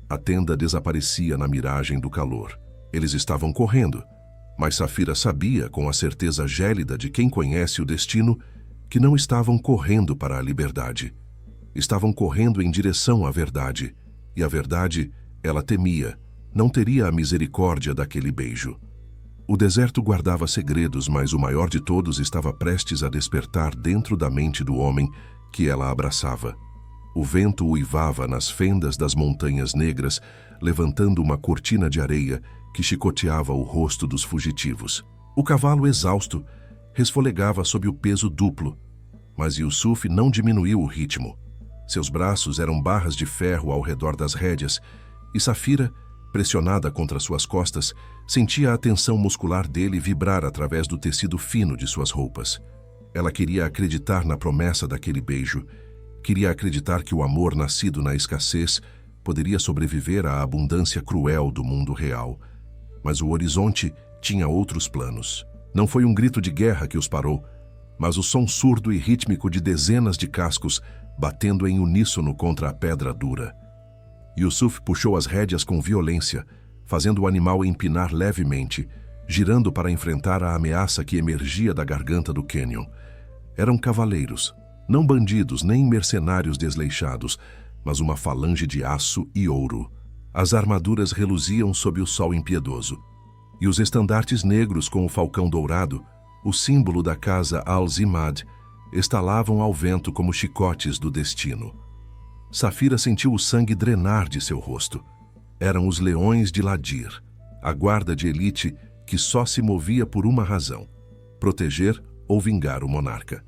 A tenda desaparecia na miragem do calor. Eles estavam correndo, mas Safira sabia, com a certeza gélida de quem conhece o destino, que não estavam correndo para a liberdade. Estavam correndo em direção à verdade, e a verdade, ela temia, não teria a misericórdia daquele beijo. O deserto guardava segredos, mas o maior de todos estava prestes a despertar dentro da mente do homem que ela abraçava. O vento uivava nas fendas das Montanhas Negras, levantando uma cortina de areia que chicoteava o rosto dos fugitivos. O cavalo, exausto, resfolegava sob o peso duplo, mas Yusuf não diminuiu o ritmo. Seus braços eram barras de ferro ao redor das rédeas, e Safira, pressionada contra suas costas, sentia a tensão muscular dele vibrar através do tecido fino de suas roupas. Ela queria acreditar na promessa daquele beijo, queria acreditar que o amor nascido na escassez poderia sobreviver à abundância cruel do mundo real. Mas o horizonte tinha outros planos. Não foi um grito de guerra que os parou, mas o som surdo e rítmico de dezenas de cascos batendo em uníssono contra a pedra dura. Yusuf puxou as rédeas com violência, fazendo o animal empinar levemente, girando para enfrentar a ameaça que emergia da garganta do cânion. Eram cavaleiros, não bandidos nem mercenários desleixados, mas uma falange de aço e ouro. As armaduras reluziam sob o sol impiedoso, e os estandartes negros com o falcão dourado, o símbolo da casa Al-Zimad, estalavam ao vento como chicotes do destino. Safira sentiu o sangue drenar de seu rosto. Eram os leões de Ladir, a guarda de elite que só se movia por uma razão: proteger ou vingar o monarca.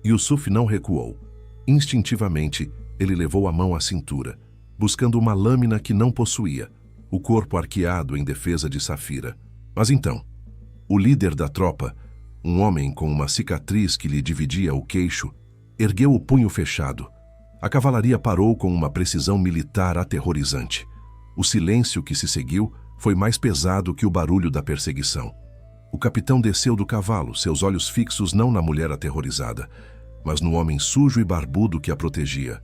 Yusuf não recuou. Instintivamente, ele levou a mão à cintura, buscando uma lâmina que não possuía, o corpo arqueado em defesa de Safira. Mas então, o líder da tropa, um homem com uma cicatriz que lhe dividia o queixo, ergueu o punho fechado. A cavalaria parou com uma precisão militar aterrorizante. O silêncio que se seguiu foi mais pesado que o barulho da perseguição. O capitão desceu do cavalo, seus olhos fixos não na mulher aterrorizada, mas no homem sujo e barbudo que a protegia.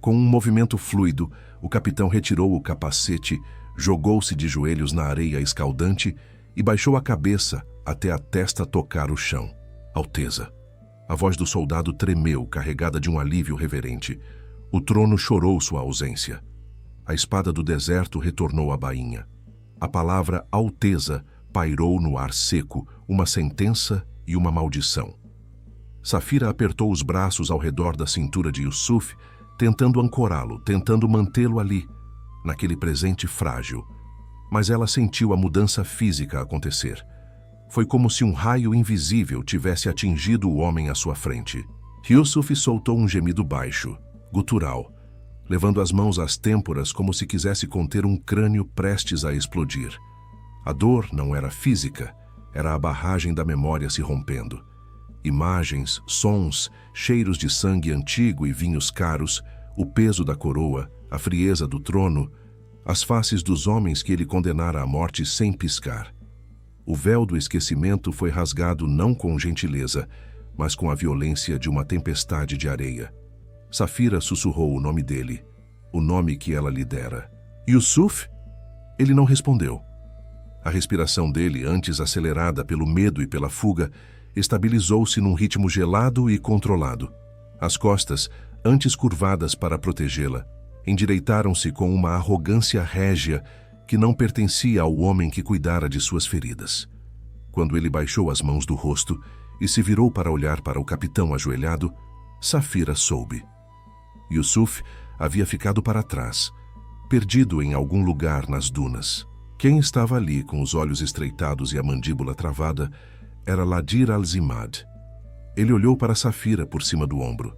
Com um movimento fluido, o capitão retirou o capacete, jogou-se de joelhos na areia escaldante e baixou a cabeça até a testa tocar o chão. Alteza. A voz do soldado tremeu, carregada de um alívio reverente. O trono chorou sua ausência. A espada do deserto retornou à bainha. A palavra Alteza pairou no ar seco, uma sentença e uma maldição. Safira apertou os braços ao redor da cintura de Yusuf, tentando ancorá-lo, tentando mantê-lo ali, naquele presente frágil. Mas ela sentiu a mudança física acontecer. Foi como se um raio invisível tivesse atingido o homem à sua frente. Yusuf soltou um gemido baixo, gutural, levando as mãos às têmporas como se quisesse conter um crânio prestes a explodir. A dor não era física, era a barragem da memória se rompendo. Imagens, sons, cheiros de sangue antigo e vinhos caros, o peso da coroa, a frieza do trono, as faces dos homens que ele condenara à morte sem piscar. O véu do esquecimento foi rasgado não com gentileza, mas com a violência de uma tempestade de areia. Safira sussurrou o nome dele, o nome que ela lhe dera. Yusuf? Ele não respondeu. A respiração dele, antes acelerada pelo medo e pela fuga, estabilizou-se num ritmo gelado e controlado. As costas, antes curvadas para protegê-la, endireitaram-se com uma arrogância régia que não pertencia ao homem que cuidara de suas feridas. Quando ele baixou as mãos do rosto e se virou para olhar para o capitão ajoelhado, Safira soube. Yusuf havia ficado para trás, perdido em algum lugar nas dunas. Quem estava ali com os olhos estreitados e a mandíbula travada era Ladir Al-Zimad. Ele olhou para Safira por cima do ombro.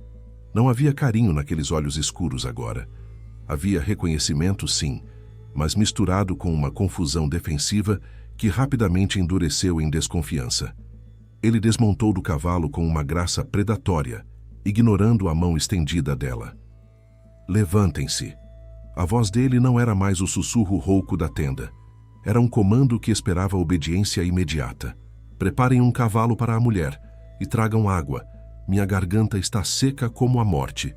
Não havia carinho naqueles olhos escuros agora. Havia reconhecimento, sim, mas misturado com uma confusão defensiva que rapidamente endureceu em desconfiança. Ele desmontou do cavalo com uma graça predatória, ignorando a mão estendida dela. Levantem-se. A voz dele não era mais o sussurro rouco da tenda. Era um comando que esperava obediência imediata. Preparem um cavalo para a mulher e tragam água. Minha garganta está seca como a morte.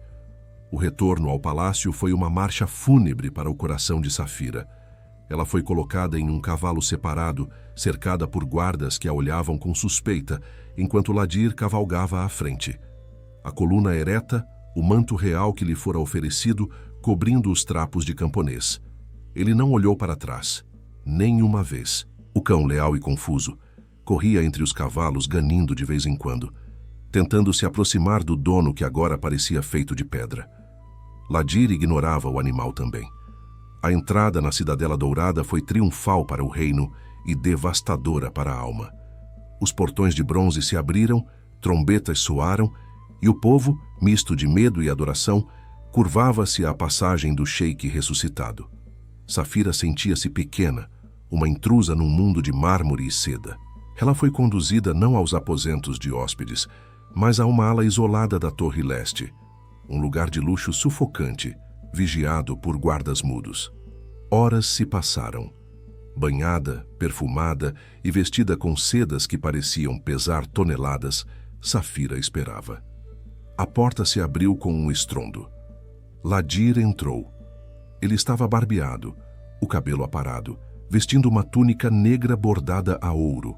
O retorno ao palácio foi uma marcha fúnebre para o coração de Safira. Ela foi colocada em um cavalo separado, cercada por guardas que a olhavam com suspeita, enquanto Ladir cavalgava à frente. A coluna ereta, o manto real que lhe fora oferecido, cobrindo os trapos de camponês. Ele não olhou para trás, nem uma vez. O cão, leal e confuso, corria entre os cavalos, ganindo de vez em quando, tentando se aproximar do dono que agora parecia feito de pedra. Ladir ignorava o animal também. A entrada na Cidadela Dourada foi triunfal para o reino e devastadora para a alma. Os portões de bronze se abriram, trombetas soaram, e o povo, misto de medo e adoração, curvava-se à passagem do sheik ressuscitado. Safira sentia-se pequena, uma intrusa num mundo de mármore e seda. Ela foi conduzida não aos aposentos de hóspedes, mas a uma ala isolada da Torre Leste, um lugar de luxo sufocante, vigiado por guardas mudos. Horas se passaram. Banhada, perfumada e vestida com sedas que pareciam pesar toneladas, Safira esperava. A porta se abriu com um estrondo. Ladir entrou. Ele estava barbeado, o cabelo aparado, vestindo uma túnica negra bordada a ouro.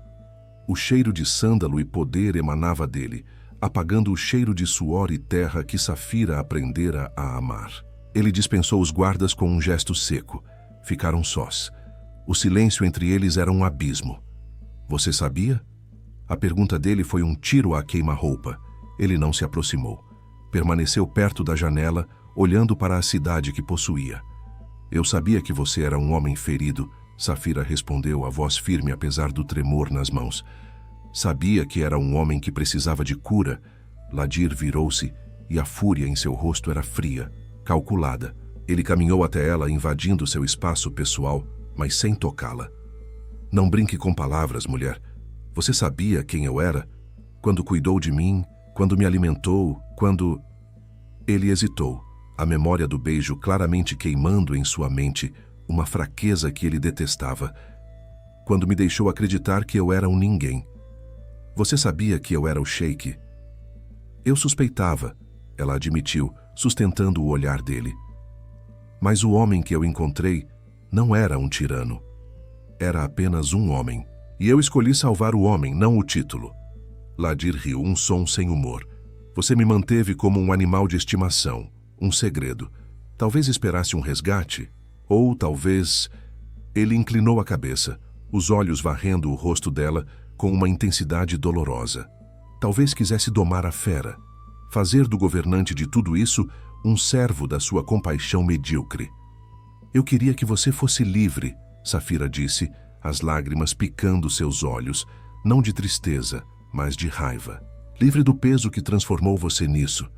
O cheiro de sândalo e poder emanava dele, apagando o cheiro de suor e terra que Safira aprendera a amar. Ele dispensou os guardas com um gesto seco. Ficaram sós. O silêncio entre eles era um abismo. Você sabia? A pergunta dele foi um tiro à queima-roupa. Ele não se aproximou. Permaneceu perto da janela, olhando para a cidade que possuía. Eu sabia que você era um homem ferido, Safira respondeu, a voz firme apesar do tremor nas mãos. Sabia que era um homem que precisava de cura. Ladir virou-se e a fúria em seu rosto era fria, calculada. Ele caminhou até ela, invadindo seu espaço pessoal, mas sem tocá-la. Não brinque com palavras, mulher. Você sabia quem eu era? Quando cuidou de mim, quando me alimentou, quando... Ele hesitou, a memória do beijo claramente queimando em sua mente, uma fraqueza que ele detestava. Quando me deixou acreditar que eu era um ninguém. Você sabia que eu era o sheik? Eu suspeitava, ela admitiu, sustentando o olhar dele. Mas o homem que eu encontrei não era um tirano. Era apenas um homem. E eu escolhi salvar o homem, não o título. Ladir riu, um som sem humor. Você me manteve como um animal de estimação, um segredo. Talvez esperasse um resgate, ou talvez... Ele inclinou a cabeça, os olhos varrendo o rosto dela com uma intensidade dolorosa. Talvez quisesse domar a fera, fazer do governante de tudo isso um servo da sua compaixão medíocre. Eu queria que você fosse livre, Safira disse, as lágrimas picando seus olhos, não de tristeza, mas de raiva. Livre do peso que transformou você nisso.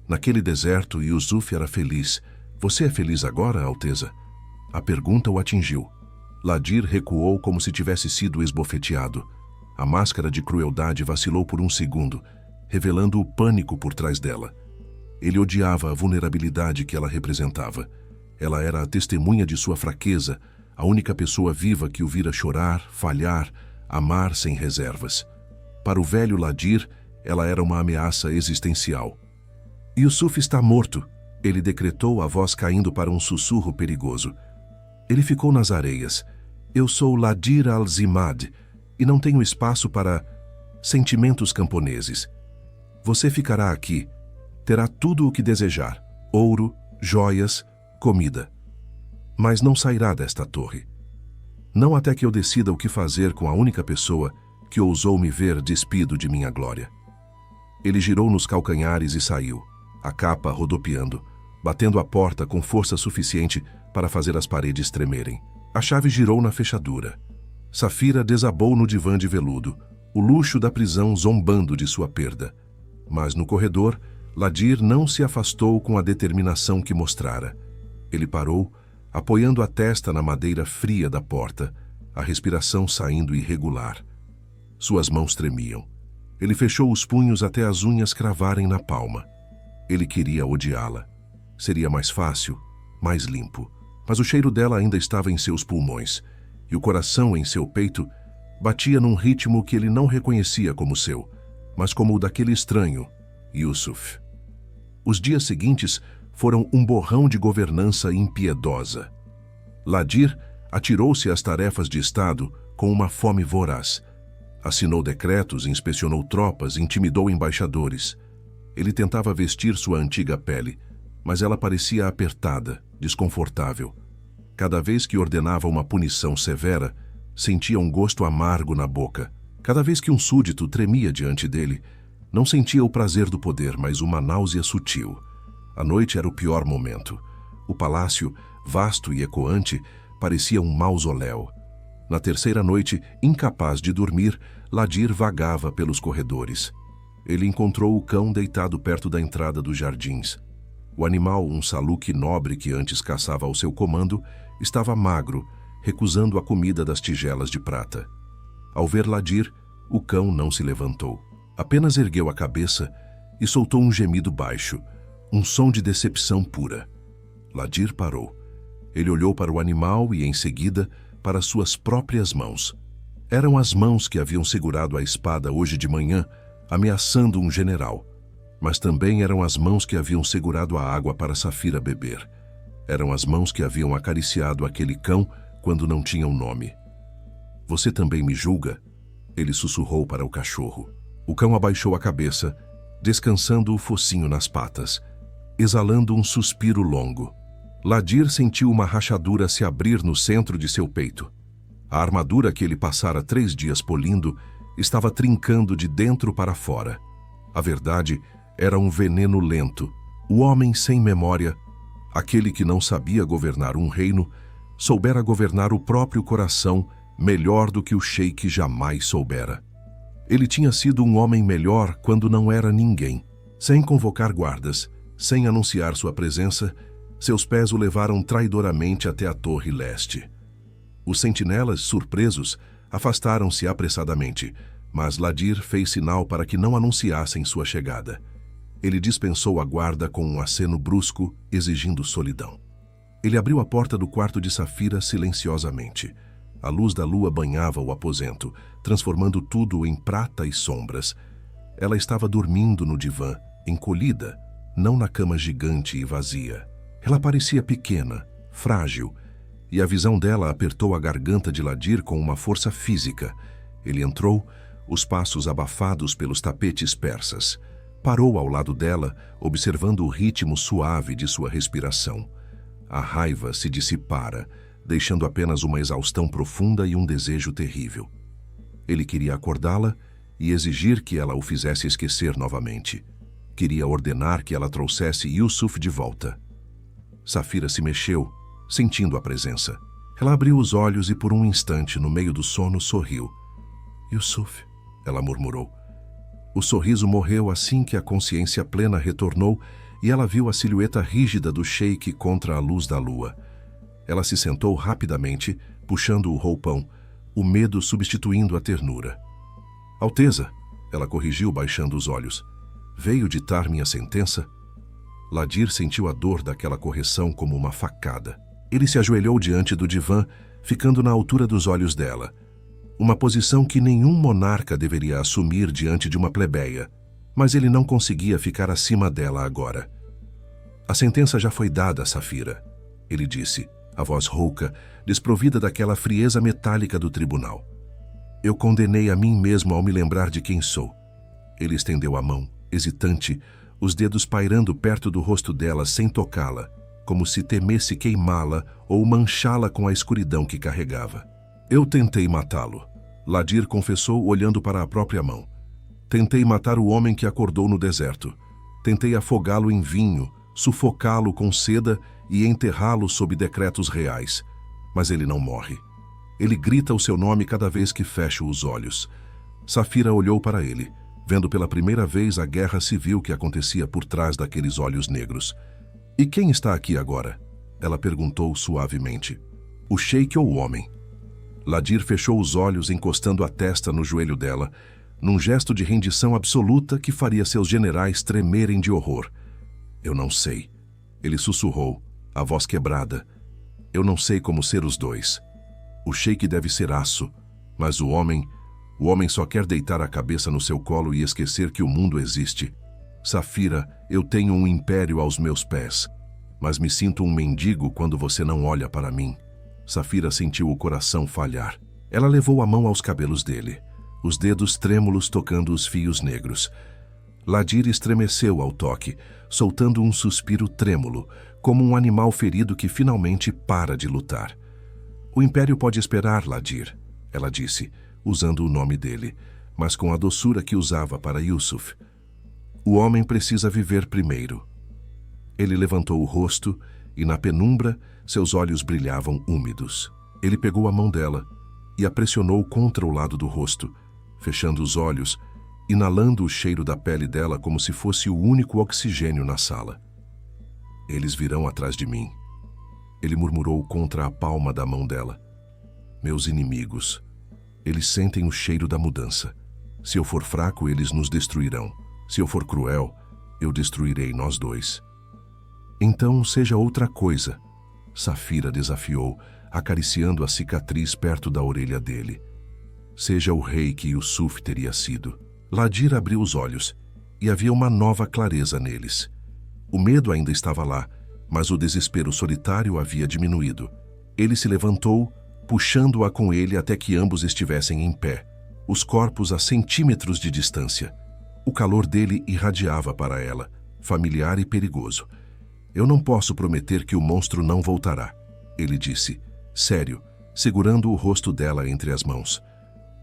Naquele deserto, Yusuf era feliz. Você é feliz agora, Alteza? A pergunta o atingiu. Ladir recuou como se tivesse sido esbofeteado. A máscara de crueldade vacilou por um segundo, revelando o pânico por trás dela. Ele odiava a vulnerabilidade que ela representava. Ela era a testemunha de sua fraqueza, a única pessoa viva que o vira chorar, falhar, amar sem reservas. Para o velho Ladir, ela era uma ameaça existencial. Yusuf está morto, ele decretou, a voz caindo para um sussurro perigoso. Ele ficou nas areias. Eu sou Ladir al-Zimad e não tenho espaço para sentimentos camponeses. Você ficará aqui. Terá tudo o que desejar. Ouro, joias, comida. Mas não sairá desta torre. Não até que eu decida o que fazer com a única pessoa que ousou me ver despido de minha glória. Ele girou nos calcanhares e saiu, a capa rodopiando, batendo a porta com força suficiente para fazer as paredes tremerem. A chave girou na fechadura. Safira desabou no divã de veludo, o luxo da prisão zombando de sua perda. Mas no corredor, Ladir não se afastou com a determinação que mostrara. Ele parou, apoiando a testa na madeira fria da porta, a respiração saindo irregular. Suas mãos tremiam. Ele fechou os punhos até as unhas cravarem na palma. Ele queria odiá-la. Seria mais fácil, mais limpo. Mas o cheiro dela ainda estava em seus pulmões, e o coração em seu peito batia num ritmo que ele não reconhecia como seu, mas como o daquele estranho, Yusuf. Os dias seguintes foram um borrão de governança impiedosa. Ladir atirou-se às tarefas de Estado com uma fome voraz. Assinou decretos, inspecionou tropas, intimidou embaixadores. Ele tentava vestir sua antiga pele, mas ela parecia apertada, desconfortável. Cada vez que ordenava uma punição severa, sentia um gosto amargo na boca. Cada vez que um súdito tremia diante dele, não sentia o prazer do poder, mas uma náusea sutil. A noite era o pior momento. O palácio, vasto e ecoante, parecia um mausoléu. Na terceira noite, incapaz de dormir, Ladir vagava pelos corredores. Ele encontrou o cão deitado perto da entrada dos jardins. O animal, um saluque nobre que antes caçava ao seu comando, estava magro, recusando a comida das tigelas de prata. Ao ver Ladir, o cão não se levantou. Apenas ergueu a cabeça e soltou um gemido baixo, um som de decepção pura. Ladir parou. Ele olhou para o animal e, em seguida, para suas próprias mãos. Eram as mãos que haviam segurado a espada hoje de manhã, ameaçando um general. Mas também eram as mãos que haviam segurado a água para Safira beber. Eram as mãos que haviam acariciado aquele cão quando não tinha um nome. "Você também me julga?" Ele sussurrou para o cachorro. O cão abaixou a cabeça, descansando o focinho nas patas, exalando um suspiro longo. Ladir sentiu uma rachadura se abrir no centro de seu peito. A armadura que ele passara 3 dias polindo estava trincando de dentro para fora. A verdade era um veneno lento. O homem sem memória, aquele que não sabia governar um reino, soubera governar o próprio coração melhor do que o sheik jamais soubera. Ele tinha sido um homem melhor quando não era ninguém. Sem convocar guardas, sem anunciar sua presença, seus pés o levaram traidoramente até a torre leste. Os sentinelas, surpresos, afastaram-se apressadamente, mas Ladir fez sinal para que não anunciassem sua chegada. Ele dispensou a guarda com um aceno brusco, exigindo solidão. Ele abriu a porta do quarto de Safira silenciosamente. A luz da lua banhava o aposento, transformando tudo em prata e sombras. Ela estava dormindo no divã, encolhida, não na cama gigante e vazia. Ela parecia pequena, frágil, e a visão dela apertou a garganta de Ladir com uma força física. Ele entrou, os passos abafados pelos tapetes persas. Parou ao lado dela, observando o ritmo suave de sua respiração. A raiva se dissipara, deixando apenas uma exaustão profunda e um desejo terrível. Ele queria acordá-la e exigir que ela o fizesse esquecer novamente. Queria ordenar que ela trouxesse Yusuf de volta. Safira se mexeu, sentindo a presença. Ela abriu os olhos e por um instante, no meio do sono, sorriu. "Yusuf", ela murmurou. O sorriso morreu assim que a consciência plena retornou e ela viu a silhueta rígida do sheik contra a luz da lua. Ela se sentou rapidamente, puxando o roupão, o medo substituindo a ternura. "Alteza", ela corrigiu baixando os olhos. "Veio ditar minha sentença?" Ladir sentiu a dor daquela correção como uma facada. Ele se ajoelhou diante do divã, ficando na altura dos olhos dela. Uma posição que nenhum monarca deveria assumir diante de uma plebeia, mas ele não conseguia ficar acima dela agora. "A sentença já foi dada, Safira", ele disse, a voz rouca, desprovida daquela frieza metálica do tribunal. "Eu condenei a mim mesmo ao me lembrar de quem sou." Ele estendeu a mão, hesitante, os dedos pairando perto do rosto dela sem tocá-la, como se temesse queimá-la ou manchá-la com a escuridão que carregava. "Eu tentei matá-lo", Ladir confessou olhando para a própria mão. "Tentei matar o homem que acordou no deserto. Tentei afogá-lo em vinho, sufocá-lo com seda e enterrá-lo sob decretos reais. Mas ele não morre. Ele grita o seu nome cada vez que fecho os olhos." Safira olhou para ele, vendo pela primeira vez a guerra civil que acontecia por trás daqueles olhos negros. "E quem está aqui agora?" ela perguntou suavemente. "O sheik ou o homem?" Ladir fechou os olhos, encostando a testa no joelho dela, num gesto de rendição absoluta que faria seus generais tremerem de horror. "Eu não sei", ele sussurrou, a voz quebrada. "Eu não sei como ser os dois. O sheik deve ser aço, mas o homem só quer deitar a cabeça no seu colo e esquecer que o mundo existe. Safira, eu tenho um império aos meus pés, mas me sinto um mendigo quando você não olha para mim." Safira sentiu o coração falhar. Ela levou a mão aos cabelos dele, os dedos trêmulos tocando os fios negros. Ladir estremeceu ao toque, soltando um suspiro trêmulo, como um animal ferido que finalmente para de lutar. "O império pode esperar, Ladir", ela disse, usando o nome dele, mas com a doçura que usava para Yusuf. "O homem precisa viver primeiro." Ele levantou o rosto e, na penumbra, seus olhos brilhavam úmidos. Ele pegou a mão dela e a pressionou contra o lado do rosto, fechando os olhos, inalando o cheiro da pele dela como se fosse o único oxigênio na sala. Eles virão atrás de mim. Ele murmurou contra a palma da mão dela. Meus inimigos. Eles sentem o cheiro da mudança. Se eu for fraco, eles nos destruirão. Se eu for cruel, eu destruirei nós dois. Então seja outra coisa, Safira desafiou, acariciando a cicatriz perto da orelha dele. Seja o rei que Yusuf teria sido. Ladir abriu os olhos, e havia uma nova clareza neles. O medo ainda estava lá, mas o desespero solitário havia diminuído. Ele se levantou, puxando-a com ele até que ambos estivessem em pé, os corpos a centímetros de distância. O calor dele irradiava para ela, familiar e perigoso. Eu não posso prometer que o monstro não voltará, ele disse, sério, segurando o rosto dela entre as mãos.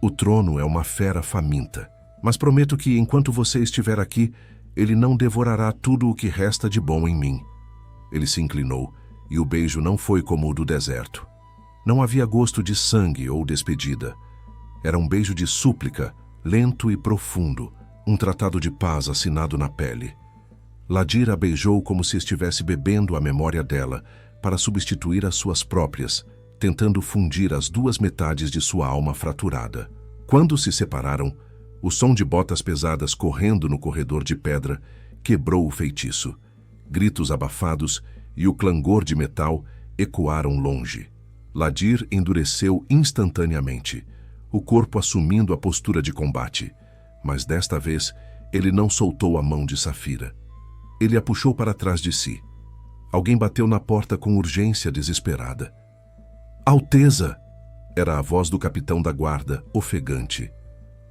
O trono é uma fera faminta, mas prometo que enquanto você estiver aqui, ele não devorará tudo o que resta de bom em mim. Ele se inclinou, e o beijo não foi como o do deserto. Não havia gosto de sangue ou despedida. Era um beijo de súplica, lento e profundo, um tratado de paz assinado na pele. Ladir a beijou como se estivesse bebendo a memória dela, para substituir as suas próprias, tentando fundir as duas metades de sua alma fraturada. Quando se separaram, o som de botas pesadas correndo no corredor de pedra quebrou o feitiço. Gritos abafados e o clangor de metal ecoaram longe. Ladir endureceu instantaneamente, o corpo assumindo a postura de combate. Mas desta vez, ele não soltou a mão de Safira. Ele a puxou para trás de si. Alguém bateu na porta com urgência desesperada. Alteza! Era a voz do capitão da guarda, ofegante.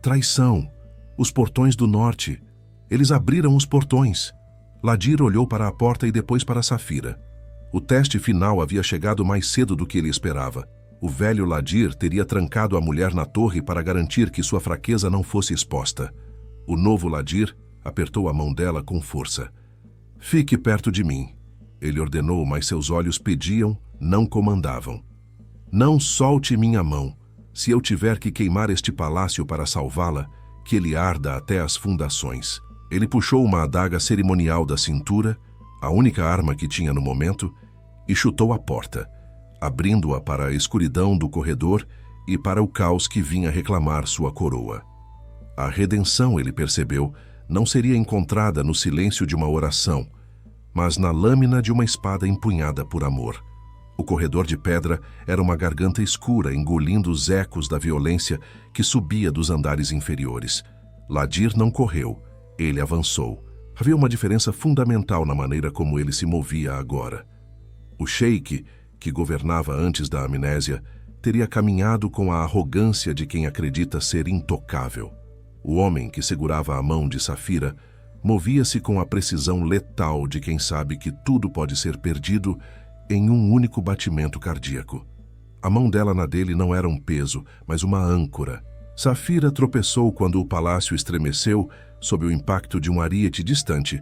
Traição! Os portões do norte! Eles abriram os portões! Ladir olhou para a porta e depois para Safira. O teste final havia chegado mais cedo do que ele esperava. O velho Ladir teria trancado a mulher na torre para garantir que sua fraqueza não fosse exposta. O novo Ladir apertou a mão dela com força. Fique perto de mim, ele ordenou, mas seus olhos pediam, não comandavam. Não solte minha mão. Se eu tiver que queimar este palácio para salvá-la, que ele arda até as fundações. Ele puxou uma adaga cerimonial da cintura, a única arma que tinha no momento, e chutou a porta, abrindo-a para a escuridão do corredor e para o caos que vinha reclamar sua coroa. A redenção, ele percebeu, não seria encontrada no silêncio de uma oração, mas na lâmina de uma espada empunhada por amor. O corredor de pedra era uma garganta escura, engolindo os ecos da violência que subia dos andares inferiores. Ladir não correu, ele avançou. Havia uma diferença fundamental na maneira como ele se movia agora. O sheik, que governava antes da amnésia, teria caminhado com a arrogância de quem acredita ser intocável. O homem que segurava a mão de Safira movia-se com a precisão letal de quem sabe que tudo pode ser perdido em um único batimento cardíaco. A mão dela na dele não era um peso, mas uma âncora. Safira tropeçou quando o palácio estremeceu sob o impacto de um ariete distante,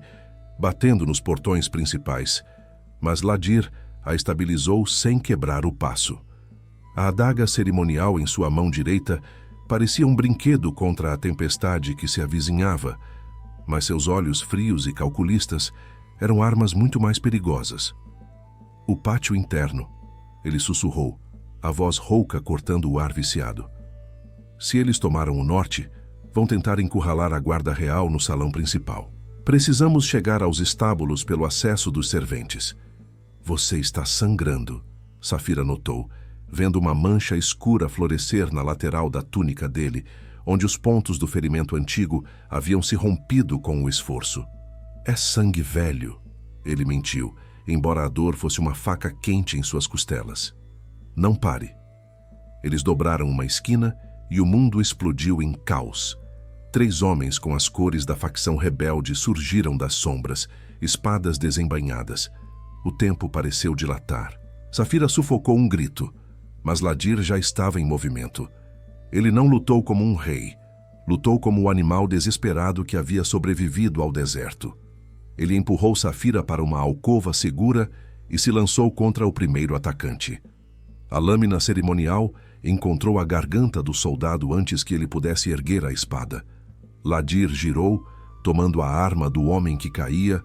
batendo nos portões principais, mas Ladir a estabilizou sem quebrar o passo. A adaga cerimonial em sua mão direita parecia um brinquedo contra a tempestade que se avizinhava, mas seus olhos frios e calculistas eram armas muito mais perigosas. O pátio interno, ele sussurrou, a voz rouca cortando o ar viciado. Se eles tomaram o norte, vão tentar encurralar a guarda real no salão principal. Precisamos chegar aos estábulos pelo acesso dos serventes. Você está sangrando, Safira notou, vendo uma mancha escura florescer na lateral da túnica dele, onde os pontos do ferimento antigo haviam se rompido com o esforço. É sangue velho, ele mentiu, embora a dor fosse uma faca quente em suas costelas. Não pare. Eles dobraram uma esquina e o mundo explodiu em caos. 3 homens com as cores da facção rebelde surgiram das sombras, espadas desembainhadas. O tempo pareceu dilatar. Safira sufocou um grito, mas Ladir já estava em movimento. Ele não lutou como um rei, lutou como o animal desesperado que havia sobrevivido ao deserto. Ele empurrou Safira para uma alcova segura e se lançou contra o primeiro atacante. A lâmina cerimonial encontrou a garganta do soldado antes que ele pudesse erguer a espada. Ladir girou, tomando a arma do homem que caía,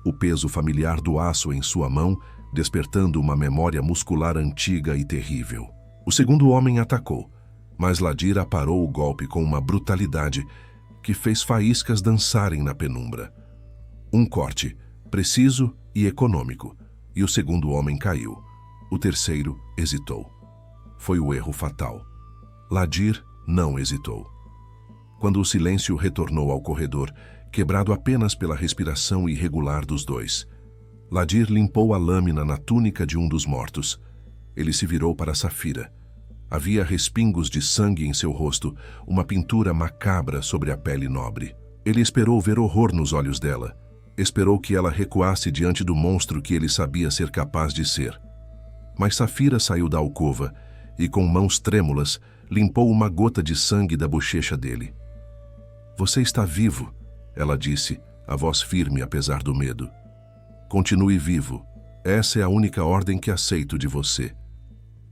o peso familiar do aço em sua mão, despertando uma memória muscular antiga e terrível. O segundo homem atacou, mas Ladir aparou o golpe com uma brutalidade que fez faíscas dançarem na penumbra. Um corte, preciso e econômico, e o segundo homem caiu. O terceiro hesitou. Foi o erro fatal. Ladir não hesitou. Quando o silêncio retornou ao corredor, quebrado apenas pela respiração irregular dos dois, Ladir limpou a lâmina na túnica de um dos mortos. Ele se virou para Safira. Havia respingos de sangue em seu rosto, uma pintura macabra sobre a pele nobre. Ele esperou ver horror nos olhos dela. Esperou que ela recuasse diante do monstro que ele sabia ser capaz de ser. Mas Safira saiu da alcova e, com mãos trêmulas, limpou uma gota de sangue da bochecha dele. "Você está vivo", ela disse, a voz firme apesar do medo. "Continue vivo. Essa é a única ordem que aceito de você."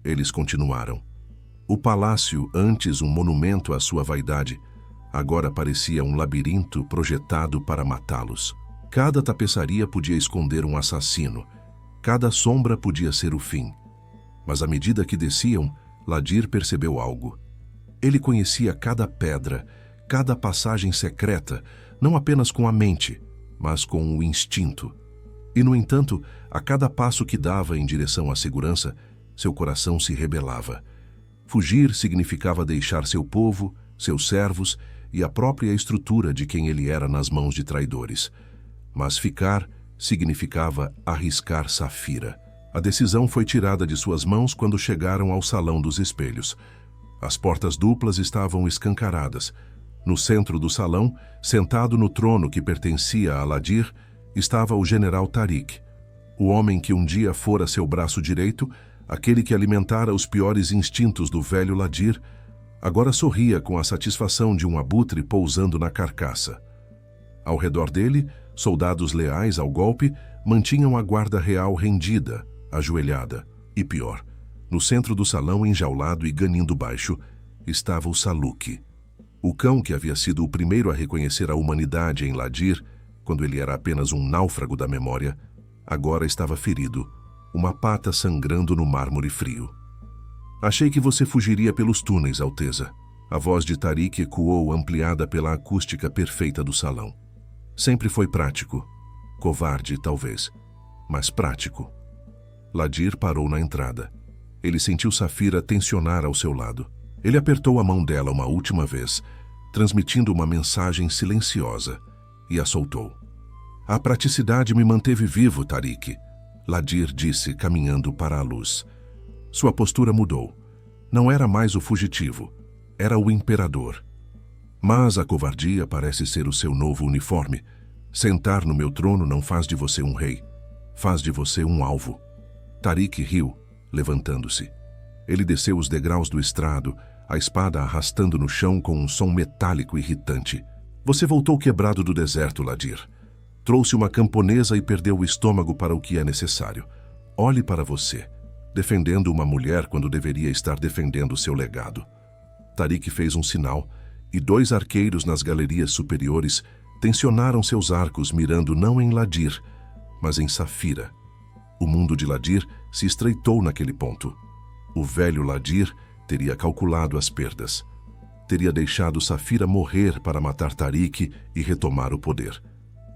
Eles continuaram. O palácio, antes um monumento à sua vaidade, agora parecia um labirinto projetado para matá-los. Cada tapeçaria podia esconder um assassino. Cada sombra podia ser o fim. Mas à medida que desciam, Ladir percebeu algo. Ele conhecia cada pedra, cada passagem secreta, não apenas com a mente, mas com o instinto. E, no entanto, a cada passo que dava em direção à segurança, seu coração se rebelava. Fugir significava deixar seu povo, seus servos e a própria estrutura de quem ele era nas mãos de traidores. Mas ficar significava arriscar Safira. A decisão foi tirada de suas mãos quando chegaram ao Salão dos Espelhos. As portas duplas estavam escancaradas. No centro do salão, sentado no trono que pertencia a Ladir, estava o general Tariq, o homem que um dia fora seu braço direito, aquele que alimentara os piores instintos do velho Ladir, agora sorria com a satisfação de um abutre pousando na carcaça. Ao redor dele, soldados leais ao golpe mantinham a guarda real rendida, ajoelhada. E pior, no centro do salão, enjaulado e ganindo baixo, estava o Saluk. O cão que havia sido o primeiro a reconhecer a humanidade em Ladir, quando ele era apenas um náufrago da memória, agora estava ferido, uma pata sangrando no mármore frio. "Achei que você fugiria pelos túneis, Alteza." A voz de Tariq ecoou, ampliada pela acústica perfeita do salão. Sempre foi prático. Covarde, talvez, mas prático. Ladir parou na entrada. Ele sentiu Safira tensionar ao seu lado. Ele apertou a mão dela uma última vez, transmitindo uma mensagem silenciosa, e a soltou. "A praticidade me manteve vivo, Tariq", Ladir disse, caminhando para a luz. Sua postura mudou. Não era mais o fugitivo, era o imperador. "Mas a covardia parece ser o seu novo uniforme. Sentar no meu trono não faz de você um rei, faz de você um alvo." Tariq riu, levantando-se. Ele desceu os degraus do estrado, a espada arrastando no chão com um som metálico irritante. "Você voltou quebrado do deserto, Ladir. Trouxe uma camponesa e perdeu o estômago para o que é necessário. Olhe para você, defendendo uma mulher quando deveria estar defendendo seu legado." Tariq fez um sinal, e 2 arqueiros nas galerias superiores tensionaram seus arcos mirando não em Ladir, mas em Safira. O mundo de Ladir se estreitou naquele ponto. O velho Ladir teria calculado as perdas. Teria deixado Safira morrer para matar Tariq e retomar o poder.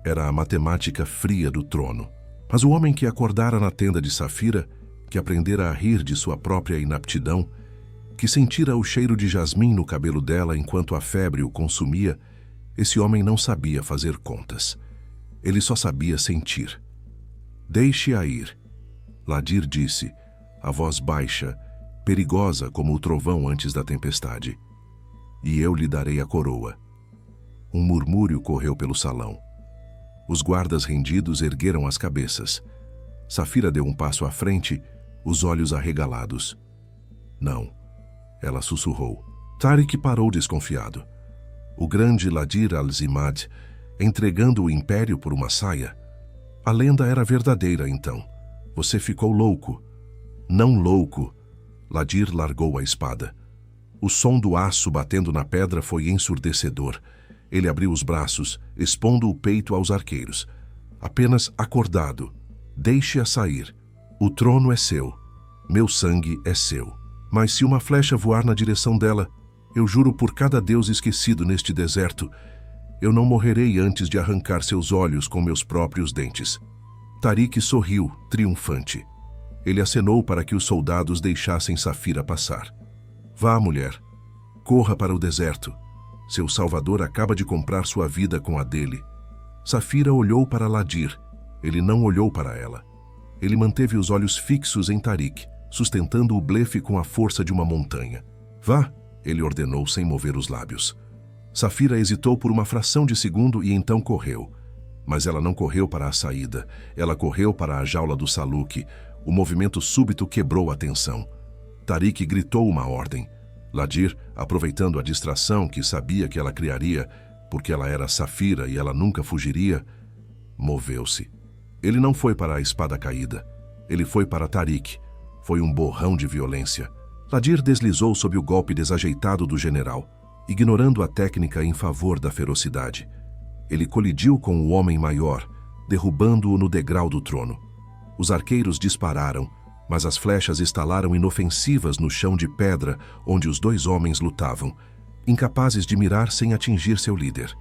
Era a matemática fria do trono. Mas o homem que acordara na tenda de Safira, que aprendera a rir de sua própria inaptidão, que sentira o cheiro de jasmim no cabelo dela enquanto a febre o consumia, esse homem não sabia fazer contas. Ele só sabia sentir. "Deixe-a ir", Ladir disse, a voz baixa, perigosa como o trovão antes da tempestade. "E eu lhe darei a coroa." Um murmúrio correu pelo salão. Os guardas rendidos ergueram as cabeças. Safira deu um passo à frente, os olhos arregalados. "Não", ela sussurrou. Tariq parou desconfiado. O grande Ladir al-Zimad, entregando o império por uma saia? A lenda era verdadeira, então. Você ficou louco. Não louco. Ladir largou a espada. O som do aço batendo na pedra foi ensurdecedor. Ele abriu os braços, expondo o peito aos arqueiros. Apenas acordado. Deixe-a sair. O trono é seu. Meu sangue é seu. Mas se uma flecha voar na direção dela, eu juro por cada deus esquecido neste deserto, eu não morrerei antes de arrancar seus olhos com meus próprios dentes. Tariq sorriu, triunfante. Ele acenou para que os soldados deixassem Saphira passar. Vá, mulher. Corra para o deserto. Seu salvador acaba de comprar sua vida com a dele. Saphira olhou para Ladir. Ele não olhou para ela. Ele manteve os olhos fixos em Tariq, sustentando o blefe com a força de uma montanha. Vá, ele ordenou sem mover os lábios. Saphira hesitou por uma fração de segundo e então correu. Mas ela não correu para a saída. Ela correu para a jaula do Saluk. O movimento súbito quebrou a tensão. Tariq gritou uma ordem. Ladir, aproveitando a distração que sabia que ela criaria, porque ela era Saphira e ela nunca fugiria, moveu-se. Ele não foi para a espada caída. Ele foi para Tariq. Foi um borrão de violência. Ladir deslizou sob o golpe desajeitado do general, ignorando a técnica em favor da ferocidade. Ele colidiu com o homem maior, derrubando-o no degrau do trono. Os arqueiros dispararam, mas as flechas estalaram inofensivas no chão de pedra onde os dois homens lutavam, incapazes de mirar sem atingir seu líder.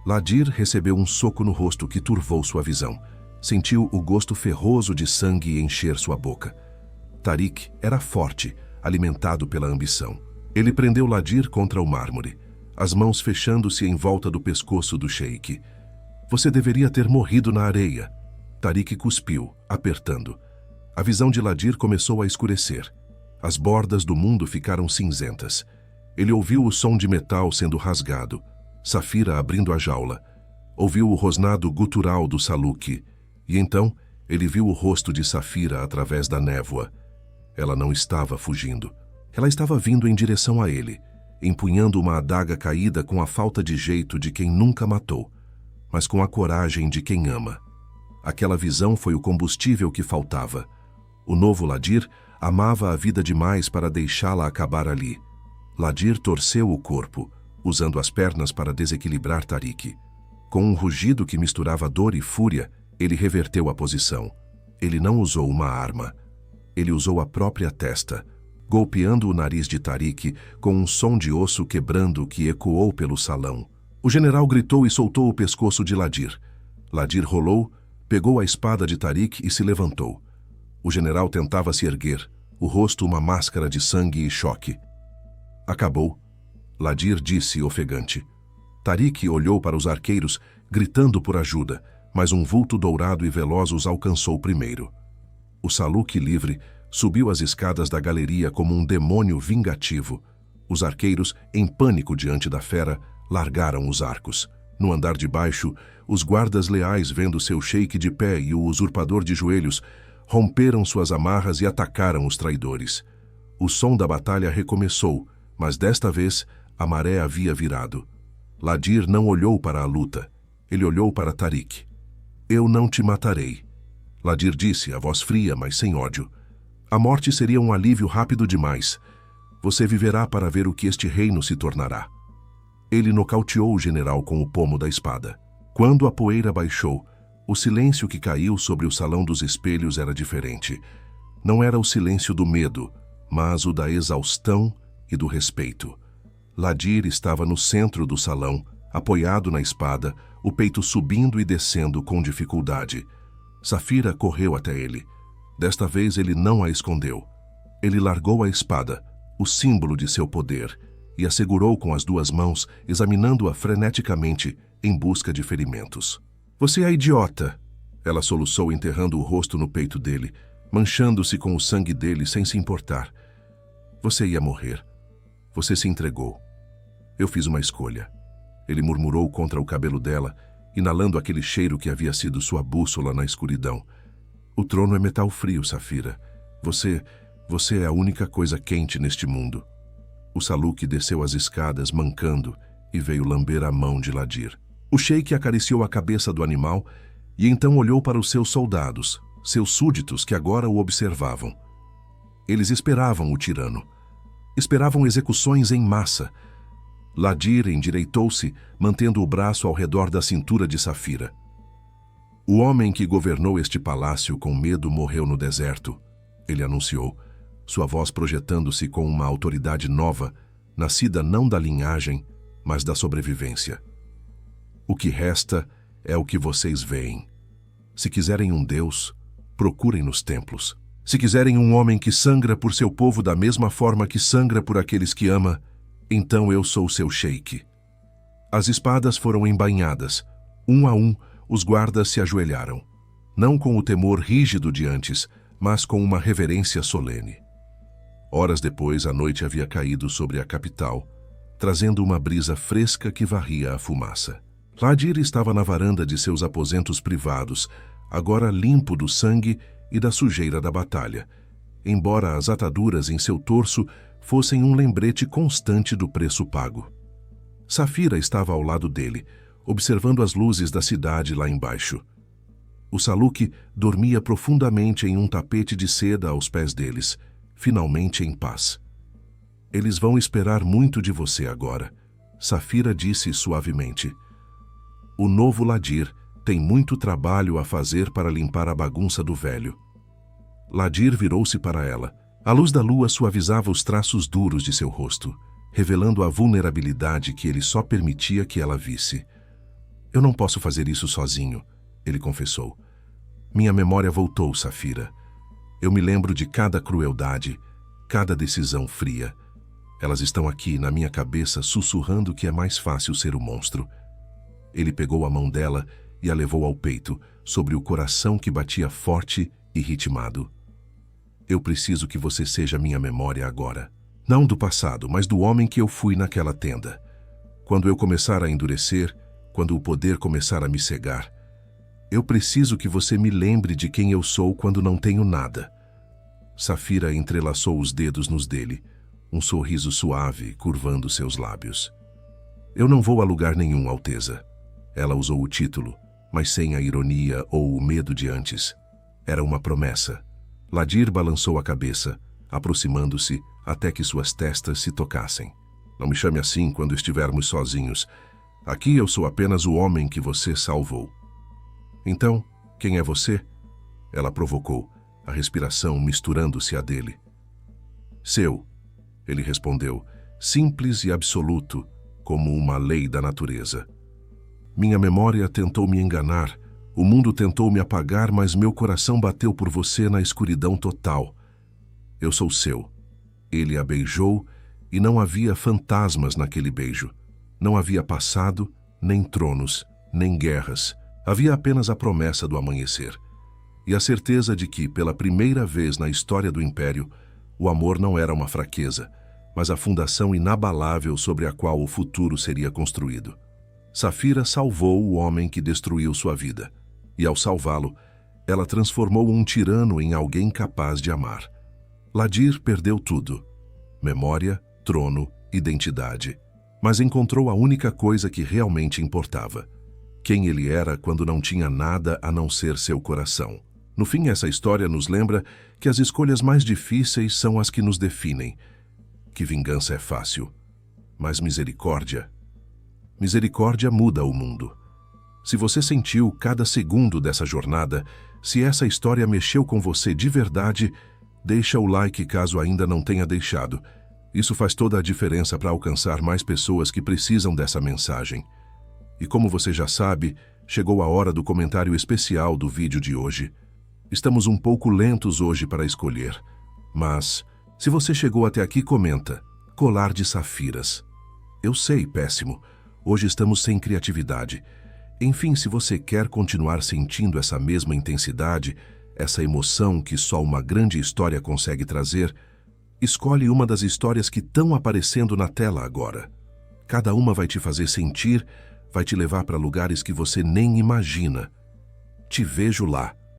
Ladir recebeu um soco no rosto que turvou sua visão. Sentiu o gosto ferroso de sangue encher sua boca. Tariq era forte, alimentado pela ambição. Ele prendeu Ladir contra o mármore, as mãos fechando-se em volta do pescoço do sheik. Você deveria ter morrido na areia. Tariq cuspiu, apertando. A visão de Ladir começou a escurecer. As bordas do mundo ficaram cinzentas. Ele ouviu o som de metal sendo rasgado, Saphira abrindo a jaula. Ouviu o rosnado gutural do Saluk. E então, ele viu o rosto de Saphira através da névoa. Ela não estava fugindo. Ela estava vindo em direção a ele, empunhando uma adaga caída com a falta de jeito de quem nunca matou, mas com a coragem de quem ama. Aquela visão foi o combustível que faltava. O novo Ladir amava a vida demais para deixá-la acabar ali. Ladir torceu o corpo, usando as pernas para desequilibrar Tariq. Com um rugido que misturava dor e fúria, ele reverteu a posição. Ele não usou uma arma. Ele usou a própria testa, golpeando o nariz de Tariq com um som de osso quebrando que ecoou pelo salão. O general gritou e soltou o pescoço de Ladir. Ladir rolou, pegou a espada de Tariq e se levantou. O general tentava se erguer, o rosto uma máscara de sangue e choque. Acabou, Ladir disse ofegante. Tariq olhou para os arqueiros, gritando por ajuda, mas um vulto dourado e veloz os alcançou primeiro. O Saluk livre subiu as escadas da galeria como um demônio vingativo. Os arqueiros, em pânico diante da fera, largaram os arcos. No andar de baixo, os guardas leais, vendo seu sheik de pé e o usurpador de joelhos, romperam suas amarras e atacaram os traidores. O som da batalha recomeçou, mas desta vez a maré havia virado. Ladir não olhou para a luta. Ele olhou para Tariq. Eu não te matarei. Ladir disse, a voz fria, mas sem ódio. A morte seria um alívio rápido demais. Você viverá para ver o que este reino se tornará. Ele nocauteou o general com o pomo da espada. Quando a poeira baixou, o silêncio que caiu sobre o salão dos espelhos era diferente. Não era o silêncio do medo, mas o da exaustão e do respeito. Ladir estava no centro do salão, apoiado na espada, o peito subindo e descendo com dificuldade. Saphira correu até ele. Desta vez ele não a escondeu. Ele largou a espada, o símbolo de seu poder, e a segurou com as duas mãos, examinando-a freneticamente em busca de ferimentos. Você é idiota, ela soluçou enterrando o rosto no peito dele, manchando-se com o sangue dele sem se importar. Você ia morrer. Você se entregou. Eu fiz uma escolha. Ele murmurou contra o cabelo dela, inalando aquele cheiro que havia sido sua bússola na escuridão. O trono é metal frio, Saphira. Você é a única coisa quente neste mundo. O Saluk desceu as escadas, mancando, e veio lamber a mão de Ladir. O sheik acariciou a cabeça do animal e então olhou para os seus soldados, seus súditos que agora o observavam. Eles esperavam o tirano. Esperavam execuções em massa. Ladir endireitou-se, mantendo o braço ao redor da cintura de Safira. O homem que governou este palácio com medo morreu no deserto, ele anunciou, sua voz projetando-se com uma autoridade nova, nascida não da linhagem, mas da sobrevivência. O que resta é o que vocês veem. Se quiserem um Deus, procurem nos templos. Se quiserem um homem que sangra por seu povo da mesma forma que sangra por aqueles que ama, então eu sou seu sheik. As espadas foram embainhadas. Um a um, os guardas se ajoelharam. Não com o temor rígido de antes, mas com uma reverência solene. Horas depois, a noite havia caído sobre a capital, trazendo uma brisa fresca que varria a fumaça. Ladir estava na varanda de seus aposentos privados, agora limpo do sangue e da sujeira da batalha, embora as ataduras em seu torso fossem um lembrete constante do preço pago. Safira estava ao lado dele, observando as luzes da cidade lá embaixo. O Saluque dormia profundamente em um tapete de seda aos pés deles, finalmente em paz. Eles vão esperar muito de você agora, Safira disse suavemente. O novo Ladir tem muito trabalho a fazer para limpar a bagunça do velho. Ladir virou-se para ela. A luz da lua suavizava os traços duros de seu rosto, revelando a vulnerabilidade que ele só permitia que ela visse. Eu não posso fazer isso sozinho, ele confessou. Minha memória voltou, Safira. Eu me lembro de cada crueldade, cada decisão fria. Elas estão aqui na minha cabeça sussurrando que é mais fácil ser o monstro. Ele pegou a mão dela e a levou ao peito, sobre o coração que batia forte e ritmado. Eu preciso que você seja minha memória agora. Não do passado, mas do homem que eu fui naquela tenda. Quando eu começar a endurecer, quando o poder começar a me cegar, eu preciso que você me lembre de quem eu sou quando não tenho nada. Safira entrelaçou os dedos nos dele, um sorriso suave curvando seus lábios. Eu não vou a lugar nenhum, Alteza. Ela usou o título, mas sem a ironia ou o medo de antes. Era uma promessa. Ladir balançou a cabeça, aproximando-se até que suas testas se tocassem. Não me chame assim quando estivermos sozinhos. Aqui eu sou apenas o homem que você salvou. Então, quem é você? Ela provocou, a respiração misturando-se à dele. Seu, ele respondeu, simples e absoluto, como uma lei da natureza. Minha memória tentou me enganar, o mundo tentou me apagar, mas meu coração bateu por você na escuridão total. Eu sou seu. Ele a beijou e não havia fantasmas naquele beijo. Não havia passado, nem tronos, nem guerras. Havia apenas a promessa do amanhecer. E a certeza de que, pela primeira vez na história do Império, o amor não era uma fraqueza, mas a fundação inabalável sobre a qual o futuro seria construído. Safira salvou o homem que destruiu sua vida. E ao salvá-lo, ela transformou um tirano em alguém capaz de amar. Ladir perdeu tudo. Memória, trono, identidade. Mas encontrou a única coisa que realmente importava. Quem ele era quando não tinha nada a não ser seu coração. No fim, essa história nos lembra que as escolhas mais difíceis são as que nos definem. Que vingança é fácil, mas misericórdia muda o mundo. Se você sentiu cada segundo dessa jornada, se essa história mexeu com você de verdade, deixa o like caso ainda não tenha deixado. Isso faz toda a diferença para alcançar mais pessoas que precisam dessa mensagem. E como você já sabe, chegou a hora do comentário especial do vídeo de hoje. Estamos um pouco lentos hoje para escolher, mas se você chegou até aqui, comenta: colar de safiras. Eu sei, péssimo. Hoje estamos sem criatividade. Enfim, se você quer continuar sentindo essa mesma intensidade, essa emoção que só uma grande história consegue trazer, escolhe uma das histórias que estão aparecendo na tela agora. Cada uma vai te fazer sentir, vai te levar para lugares que você nem imagina. Te vejo lá.